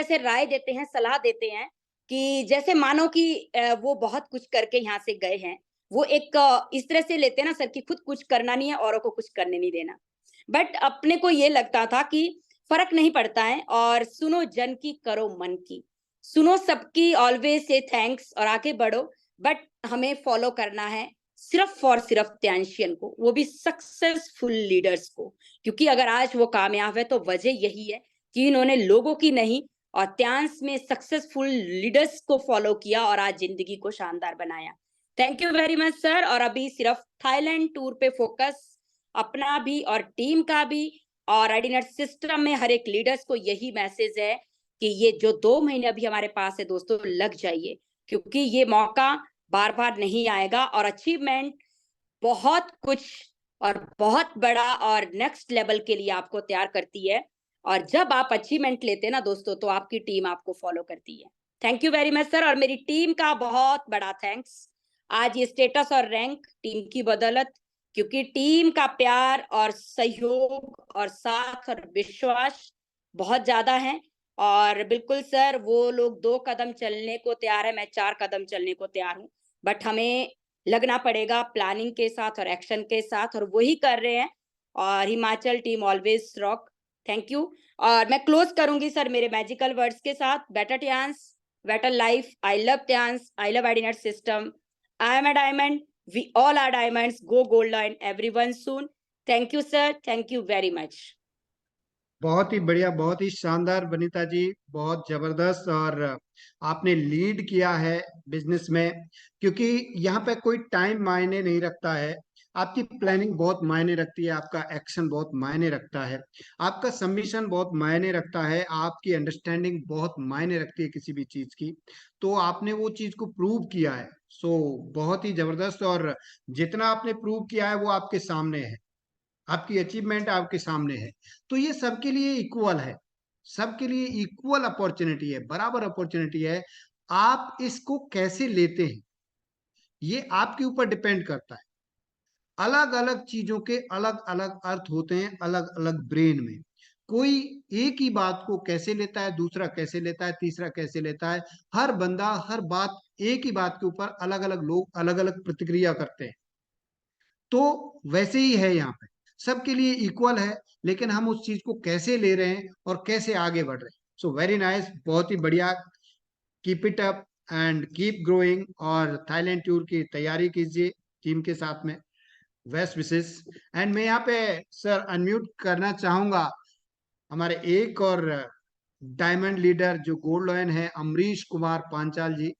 से राय देते हैं, सलाह देते हैं कि जैसे मानो कि वो बहुत कुछ करके यहाँ से गए हैं। वो एक इस तरह से लेते हैं ना सर कि खुद कुछ करना नहीं है, औरों को कुछ करने नहीं देना। बट अपने को ये लगता था कि फर्क नहीं पड़ता है, और सुनो जन की, करो मन की, सुनो सबकी, ऑलवेज से थैंक्स और आगे बढ़ो। बट हमें फॉलो करना है सिर्फ और सिर्फ त्यांशियन को, वो भी सक्सेसफुल लीडर्स को। क्योंकि अगर आज वो कामयाब है तो वजह यही है कि इन्होंने लोगों की नहीं और त्यांश में सक्सेसफुल लीडर्स को फॉलो किया और आज जिंदगी को शानदार बनाया। Thank you very much sir. और अभी सिर्फ थाईलैंड टूर पे फोकस, अपना भी और टीम का भी, और आइडिनेट सिस्टम में हर एक लीडर्स को यही मैसेज है कि ये जो 2 महीने अभी हमारे पास है दोस्तों, लग जाइए, क्योंकि ये मौका बार बार नहीं आएगा। और अचीवमेंट बहुत कुछ और बहुत बड़ा और नेक्स्ट लेवल के लिए आपको तैयार करती है। और जब आप अचीवमेंट लेते हैं ना दोस्तों, तो आपकी टीम आपको फॉलो करती है। Thank you very much sir, और मेरी टीम का बहुत बड़ा थैंक्स। आज ये स्टेटस और रैंक टीम की बदौलत, क्योंकि टीम का प्यार और सहयोग और साथ और विश्वास बहुत ज्यादा है। और बिल्कुल सर, वो लोग 2 कदम चलने को तैयार है, मैं 4 कदम चलने को तैयार हूँ। बट हमें लगना पड़ेगा प्लानिंग के साथ और एक्शन के साथ, और वही कर रहे हैं। और Himachal team always rock. Thank you. और मैं क्लोज करूंगी सर मेरे मैजिकल वर्ड्स के साथ, better Tiens, better life, I love Tiens, I love IDNet system, I am a diamond, we all are diamonds, go gold line everyone soon. Thank you sir, thank you very much. बहुत ही बढ़िया, बहुत ही शानदार वनिता जी, बहुत जबरदस्त। और आपने लीड किया है बिजनेस में, क्योंकि यहाँ पे कोई टाइम मायने नहीं रखता है, आपकी प्लानिंग बहुत मायने रखती है, आपका एक्शन बहुत मायने रखता है, आपका सबमिशन बहुत मायने रखता है, आपकी अंडरस्टैंडिंग बहुत मायने रखती है किसी भी चीज की। तो आपने वो चीज को प्रूव किया है, सो बहुत ही जबरदस्त। और जितना आपने प्रूव किया है वो आपके सामने है, आपकी अचीवमेंट आपके सामने है। तो ये सबके लिए इक्वल है, सबके लिए इक्वल अपॉर्चुनिटी है, बराबर अपॉर्चुनिटी है। आप इसको कैसे लेते हैं ये आपके ऊपर डिपेंड करता है। अलग अलग चीजों के अलग अलग अर्थ होते हैं, अलग अलग ब्रेन में। कोई एक ही बात को कैसे लेता है, दूसरा कैसे लेता है, तीसरा कैसे लेता है। हर बंदा हर बात, एक ही बात के ऊपर अलग अलग लोग अलग अलग प्रतिक्रिया करते हैं। तो वैसे ही है यहाँ पे, सबके लिए इक्वल है, लेकिन हम उस चीज को कैसे ले रहे हैं और कैसे आगे बढ़ रहे हैं। सो वेरी नाइस, बहुत ही बढ़िया। Keep it up and keep growing. और थाईलैंड टूर की तैयारी कीजिए टीम के साथ में। Best wishes. एंड मैं यहाँ पे सर अनम्यूट करना चाहूंगा हमारे एक और डायमंड लीडर जो गोल्ड लॉयन है, अमरीश कुमार पांचाल जी,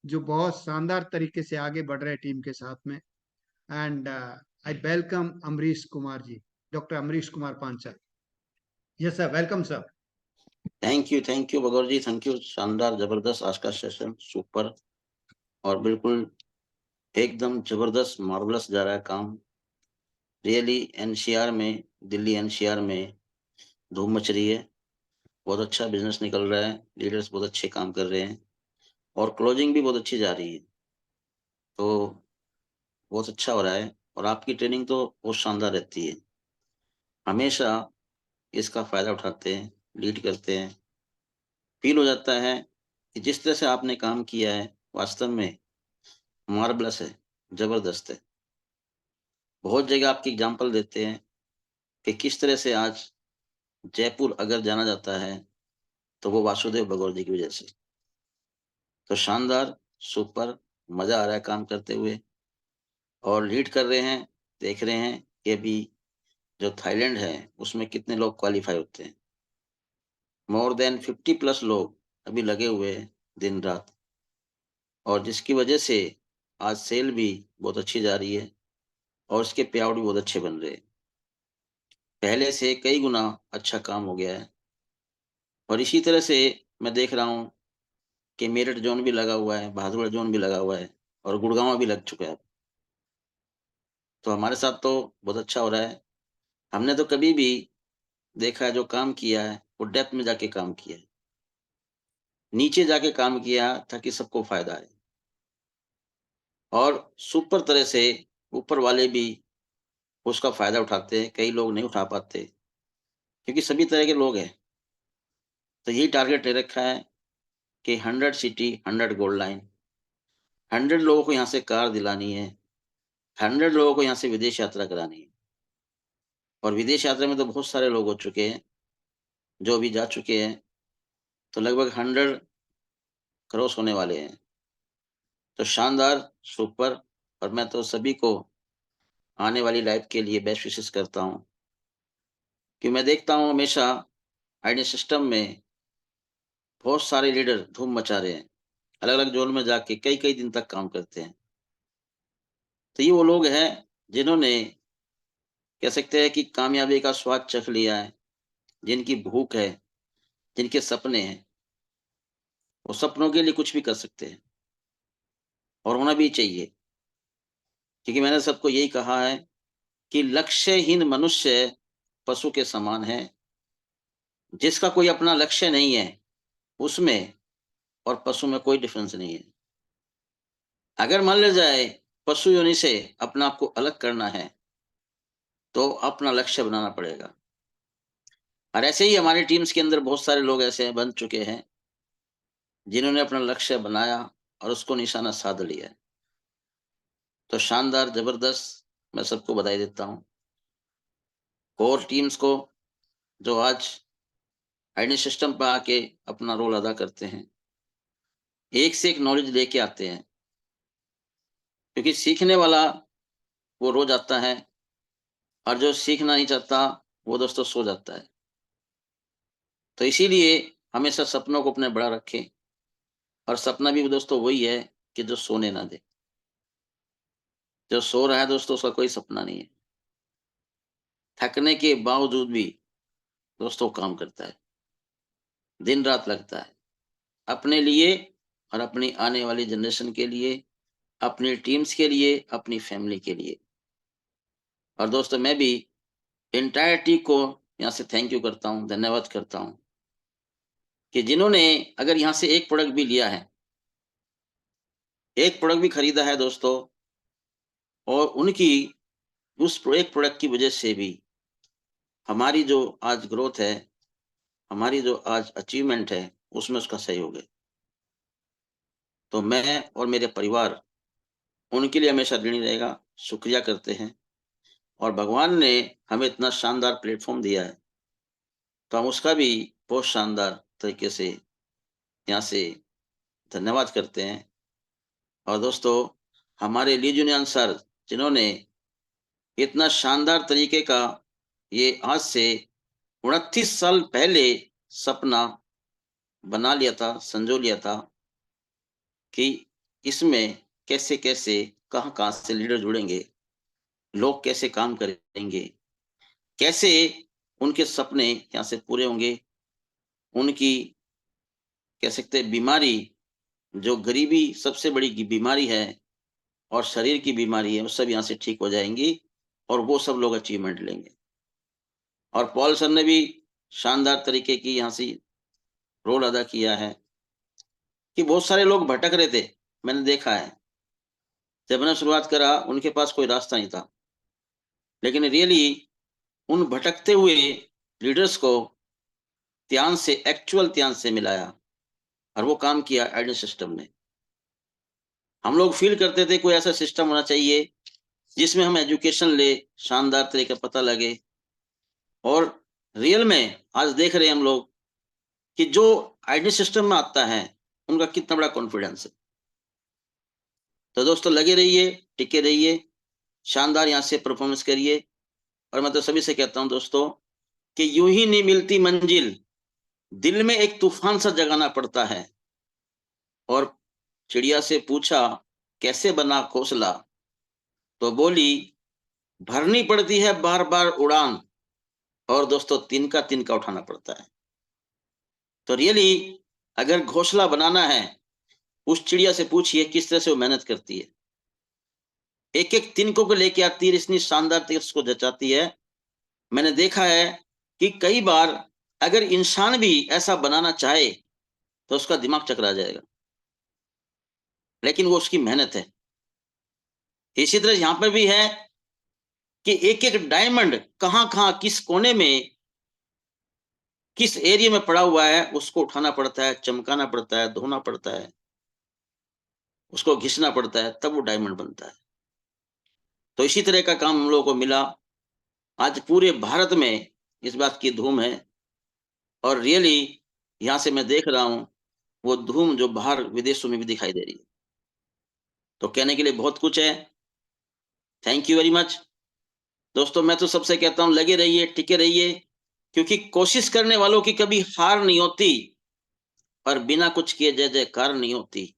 जो बहुत शानदार तरीके से आगे बढ़ रहे हैं टीम के साथ में। And I welcome Amrish Kumar ji, Dr. Amrish Kumar Panchal. Yes, sir. Welcome, sir. Thank you Bhagaur ji, thank you. शानदार, जबरदस्त आज का सेशन, सुपर और बिल्कुल एकदम जबरदस्त, मार्वलस जा रहा है काम। रियली एनसीआर में, दिल्ली एनसीआर में धूम मच रही है। बहुत अच्छा बिजनेस निकल रहा है, लीडर्स बहुत अच्छे काम कर रहे हैं और क्लोजिंग भी बहुत अच्छी जा रही है। तो बहुत अच्छा हो रहा है और आपकी ट्रेनिंग तो बहुत शानदार रहती है। हमेशा इसका फायदा उठाते हैं, लीड करते हैं। फील हो जाता है कि जिस तरह से आपने काम किया है वास्तव में मार्वलस है, जबरदस्त है। बहुत जगह आपकी एग्जांपल देते हैं कि किस तरह से आज जयपुर अगर जाना जाता है तो वो वासुदेव भगौर जी की वजह से। तो शानदार, सुपर, मजा आ रहा है काम करते हुए और लीड कर रहे हैं। देख रहे हैं कि अभी जो थाईलैंड है उसमें कितने लोग क्वालिफाई होते हैं। मोर देन 50+ लोग अभी लगे हुए हैं दिन रात, और जिसकी वजह से आज सेल भी बहुत अच्छी जा रही है और उसके पे आउट भी बहुत अच्छे बन रहे हैं। पहले से कई गुना अच्छा काम हो गया है। और इसी तरह से मैं देख रहा हूँ कि मेरठ जोन भी लगा हुआ है, बहादुर जोन भी लगा हुआ है और गुड़गांव भी लग चुका है। तो हमारे साथ तो बहुत अच्छा हो रहा है। हमने तो कभी भी देखा है जो काम किया है वो डेप्थ में जाके काम किया है, नीचे जाके काम किया ताकि सबको फायदा आए। और सुपर तरह से ऊपर वाले भी उसका फायदा उठाते हैं। कई लोग नहीं उठा पाते क्योंकि सभी तरह के लोग हैं। तो यही टारगेट ले रखा है कि 100 सिटी 100 गोल्ड लाइन, 100 लोगों को यहाँ से कार दिलानी है, 100 लोगों को यहाँ से विदेश यात्रा करानी है। और विदेश यात्रा में तो बहुत सारे लोग हो चुके हैं जो अभी जा चुके हैं, तो लगभग 100 क्रॉस होने वाले हैं। तो शानदार, सुपर। और मैं तो सभी को आने वाली लाइफ के लिए बेस्ट विशेष करता हूँ कि मैं देखता हूँ हमेशा आईडी सिस्टम में बहुत सारे लीडर धूम मचा रहे हैं, अलग अलग जोन में जाके कई कई दिन तक काम करते हैं। तो ये वो लोग हैं जिन्होंने कह सकते हैं कि कामयाबी का स्वाद चख लिया है, जिनकी भूख है, जिनके सपने हैं। वो सपनों के लिए कुछ भी कर सकते हैं और होना भी चाहिए, क्योंकि मैंने सबको यही कहा है कि लक्ष्यहीन मनुष्य पशु के समान है। जिसका कोई अपना लक्ष्य नहीं है उसमें और पशु में कोई डिफरेंस नहीं है। अगर मान लिया जाए पशु योनि से अपना आप को अलग करना है तो अपना लक्ष्य बनाना पड़ेगा। और ऐसे ही हमारी टीम्स के अंदर बहुत सारे लोग ऐसे बन चुके हैं जिन्होंने अपना लक्ष्य बनाया और उसको निशाना साध लिया है। तो शानदार, जबरदस्त, मैं सबको बधाई देता हूँ। कोर टीम्स को जो आज आईडी सिस्टम पर आके अपना रोल अदा करते हैं, एक से एक नॉलेज लेके आते हैं, क्योंकि सीखने वाला वो रोज आता है और जो सीखना नहीं चाहता वो दोस्तों सो जाता है। तो इसीलिए हमेशा सपनों को अपने बड़ा रखें, और सपना भी दोस्तों वही है कि जो सोने ना दे। जो सो रहा है दोस्तों उसका कोई सपना नहीं है, थकने के बावजूद भी दोस्तों काम करता है, दिन रात लगता है अपने लिए और अपनी आने वाली जनरेशन के लिए, अपनी टीम्स के लिए, अपनी फैमिली के लिए। और दोस्तों मैं भी एंटायर टीम को यहाँ से थैंक यू करता हूँ, धन्यवाद करता हूँ कि जिन्होंने अगर यहाँ से एक प्रोडक्ट भी लिया है, एक प्रोडक्ट भी खरीदा है दोस्तों, और उनकी उस एक प्रोडक्ट की वजह से भी हमारी जो आज ग्रोथ है, हमारी जो आज अचीवमेंट है, उसमें उसका सहयोग है। तो मैं और मेरे परिवार उनके लिए हमेशा ऋणी रहेगा, शुक्रिया करते हैं। और भगवान ने हमें इतना शानदार प्लेटफॉर्म दिया है, तो हम उसका भी बहुत शानदार तरीके से यहाँ से धन्यवाद करते हैं। और दोस्तों हमारे ली जुनियन सर, जिन्होंने इतना शानदार तरीके का ये आज से 29 साल पहले सपना बना लिया था, संजो लिया था कि इसमें कैसे कैसे कहाँ से लीडर जुड़ेंगे, लोग कैसे काम करेंगे, कैसे उनके सपने यहाँ से पूरे होंगे, उनकी कह सकते बीमारी, जो गरीबी सबसे बड़ी बीमारी है और शरीर की बीमारी है, वो सब यहाँ से ठीक हो जाएंगी और वो सब लोग अचीवमेंट लेंगे। और पॉल सर ने भी शानदार तरीके की यहाँ से रोल अदा किया है कि बहुत सारे लोग भटक रहे थे, मैंने देखा है। जब मैंने शुरुआत करा उनके पास कोई रास्ता नहीं था, लेकिन रियली उन भटकते हुए लीडर्स को ध्यान से, एक्चुअल ध्यान से मिलाया और वो काम किया आइडियल सिस्टम ने। हम लोग फील करते थे कोई ऐसा सिस्टम होना चाहिए जिसमें हम एजुकेशन ले, शानदार तरीके पता लगे, और रियल में आज देख रहे हैं हम लोग कि जो आइडियल सिस्टम में आता है उनका कितना बड़ा कॉन्फिडेंस है। तो दोस्तों लगे रहिए, टिके रहिए, शानदार यहाँ से परफॉर्मेंस करिए। और मैं तो सभी से कहता हूं दोस्तों कि यूं ही नहीं मिलती मंजिल, दिल में एक तूफान सा जगाना पड़ता है। और चिड़िया से पूछा कैसे बना घोंसला, तो बोली भरनी पड़ती है बार बार उड़ान, और दोस्तों तिनका उठाना पड़ता है। तो रियली अगर घोंसला बनाना है, उस चिड़िया से पूछिए किस तरह से वो मेहनत करती है, एक एक तिनकों को लेके आती है, इतनी शानदार तरीके से उसको जचाती है। मैंने देखा है कि कई बार अगर इंसान भी ऐसा बनाना चाहे तो उसका दिमाग चकरा जाएगा, लेकिन वो उसकी मेहनत है। इसी तरह यहां पर भी है कि एक एक डायमंड कहां किस कोने में, किस एरिया में पड़ा हुआ है, उसको उठाना पड़ता है, चमकाना पड़ता है, धोना पड़ता है, उसको घिसना पड़ता है, तब वो डायमंड बनता है। तो इसी तरह का काम हम लोगों को मिला। आज पूरे भारत में इस बात की धूम है, और रियली यहां से मैं देख रहा हूं वो धूम जो बाहर विदेशों में भी दिखाई दे रही है। तो कहने के लिए बहुत कुछ है। थैंक यू वेरी मच दोस्तों। मैं तो सबसे कहता हूं लगे रहिए, टिके रहिए, क्योंकि कोशिश करने वालों की कभी हार नहीं होती और बिना कुछ किए जय जयकार नहीं होती।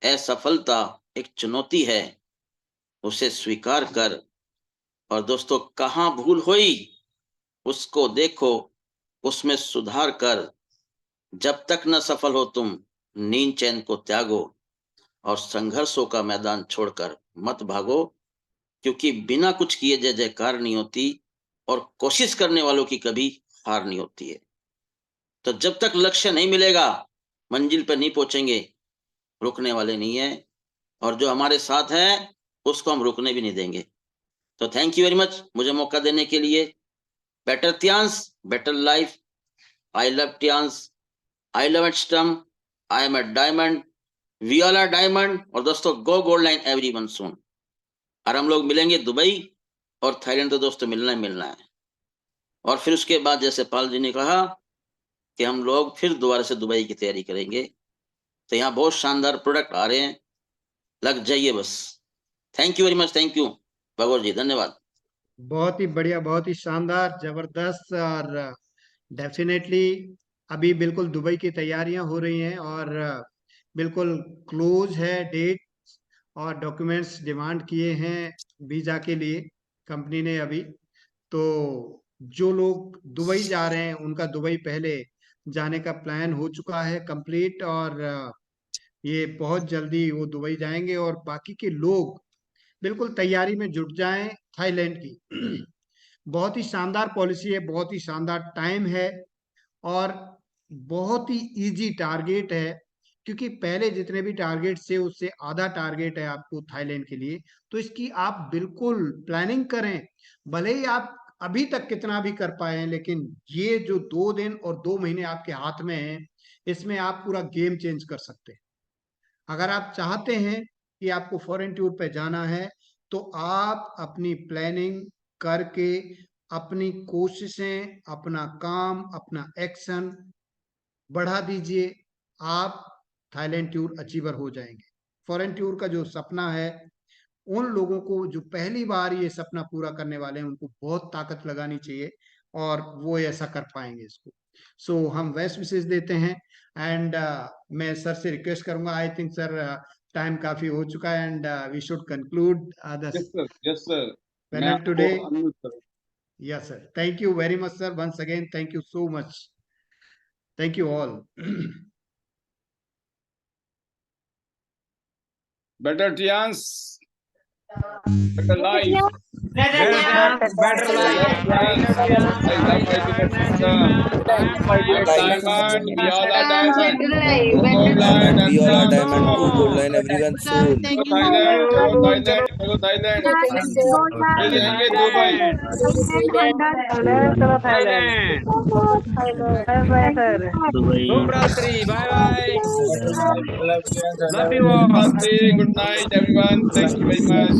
असफलता एक चुनौती है, उसे स्वीकार कर। और दोस्तों कहां भूल हुई उसको देखो, उसमें सुधार कर। जब तक न सफल हो तुम नींद चैन को त्यागो, और संघर्षों का मैदान छोड़कर मत भागो, क्योंकि बिना कुछ किए जय जयकार नहीं होती और कोशिश करने वालों की कभी हार नहीं होती है। तो जब तक लक्ष्य नहीं मिलेगा, मंजिल पर नहीं पहुंचेंगे, रुकने वाले नहीं है, और जो हमारे साथ है उसको हम रुकने भी नहीं देंगे। तो थैंक यू वेरी मच मुझे मौका देने के लिए। Better Tiens, better life. I love Tiens, I love it system, I am a diamond, we all are diamond. और दोस्तों go gold line everyone soon. और हम लोग मिलेंगे दुबई और थाईलैंड, तो दोस्तों मिलना ही मिलना है। और फिर उसके बाद जैसे पाल जी ने कहा कि हम लोग फिर दोबारा से दुबई की तैयारी करेंगे। तो यहाँ बहुत शानदार प्रोडक्ट आ रहे हैं, लग जाइए बस। Thank you very much, thank you Bhagaur ji, धन्यवाद। बहुत ही बढ़िया, बहुत ही शानदार, जबरदस्त। और डेफिनेटली अभी बिल्कुल दुबई की तैयारियां हो रही हैं और बिल्कुल क्लोज है डेट, और डॉक्यूमेंट्स डिमांड किए हैं वीजा के लिए कंपनी ने अभी। तो जो लोग दुबई जा रहे हैं उनका दुबई पहले जाने का प्लान हो चुका है कंप्लीट, और ये बहुत जल्दी वो दुबई जाएंगे। और बाकी के लोग बिल्कुल तैयारी में जुट जाएं थाईलैंड की। बहुत ही शानदार पॉलिसी है, बहुत ही शानदार टाइम है, और बहुत ही इजी टारगेट है, क्योंकि पहले जितने भी टारगेट थे उससे आधा टारगेट है आपको थाईलैंड के लिए। तो इसकी आप बिल्कुल प्लानिंग करें, भले ही आप अभी तक कितना भी कर पाए हैं, लेकिन ये जो 2 दिन और 2 महीने आपके हाथ में है, इसमें आप पूरा गेम चेंज कर सकते हैं। अगर आप चाहते हैं कि आपको फॉरेन टूर पे जाना है, तो आप अपनी प्लानिंग करके, अपनी कोशिशें, अपना काम, अपना एक्शन बढ़ा दीजिए, आप थाईलैंड टूर अचीवर हो जाएंगे। फॉरेन टूर का जो सपना है, उन लोगों को जो पहली बार ये सपना पूरा करने वाले हैं, उनको बहुत ताकत लगानी चाहिए, और वो ऐसा कर पाएंगे इसको। सो हम बेस्ट विशेष देते हैं। एंड मैं सर से रिक्वेस्ट करूंगा, आई थिंक सर टाइम काफी हो चुका है, and we should conclude the yes sir, मैं पैनल आपको टुडे। अनुरोध करूं। Yes sir, thank you very much sir, once again thank you so much, thank you all. Better Tiens, better life, Better chance, better life, better chance, I love my dear sister. I'm diamond, we all are diamond. Go gold line, We all are and diamond. Go gold line, everyone soon. go Thailand, go Thailand, go Thailand. फिर जाएंगे Dubai. चलो Thailand. Bye sir. शुभ रात्रि, bye bye. Love you all. Good night, everyone. Thank you very much.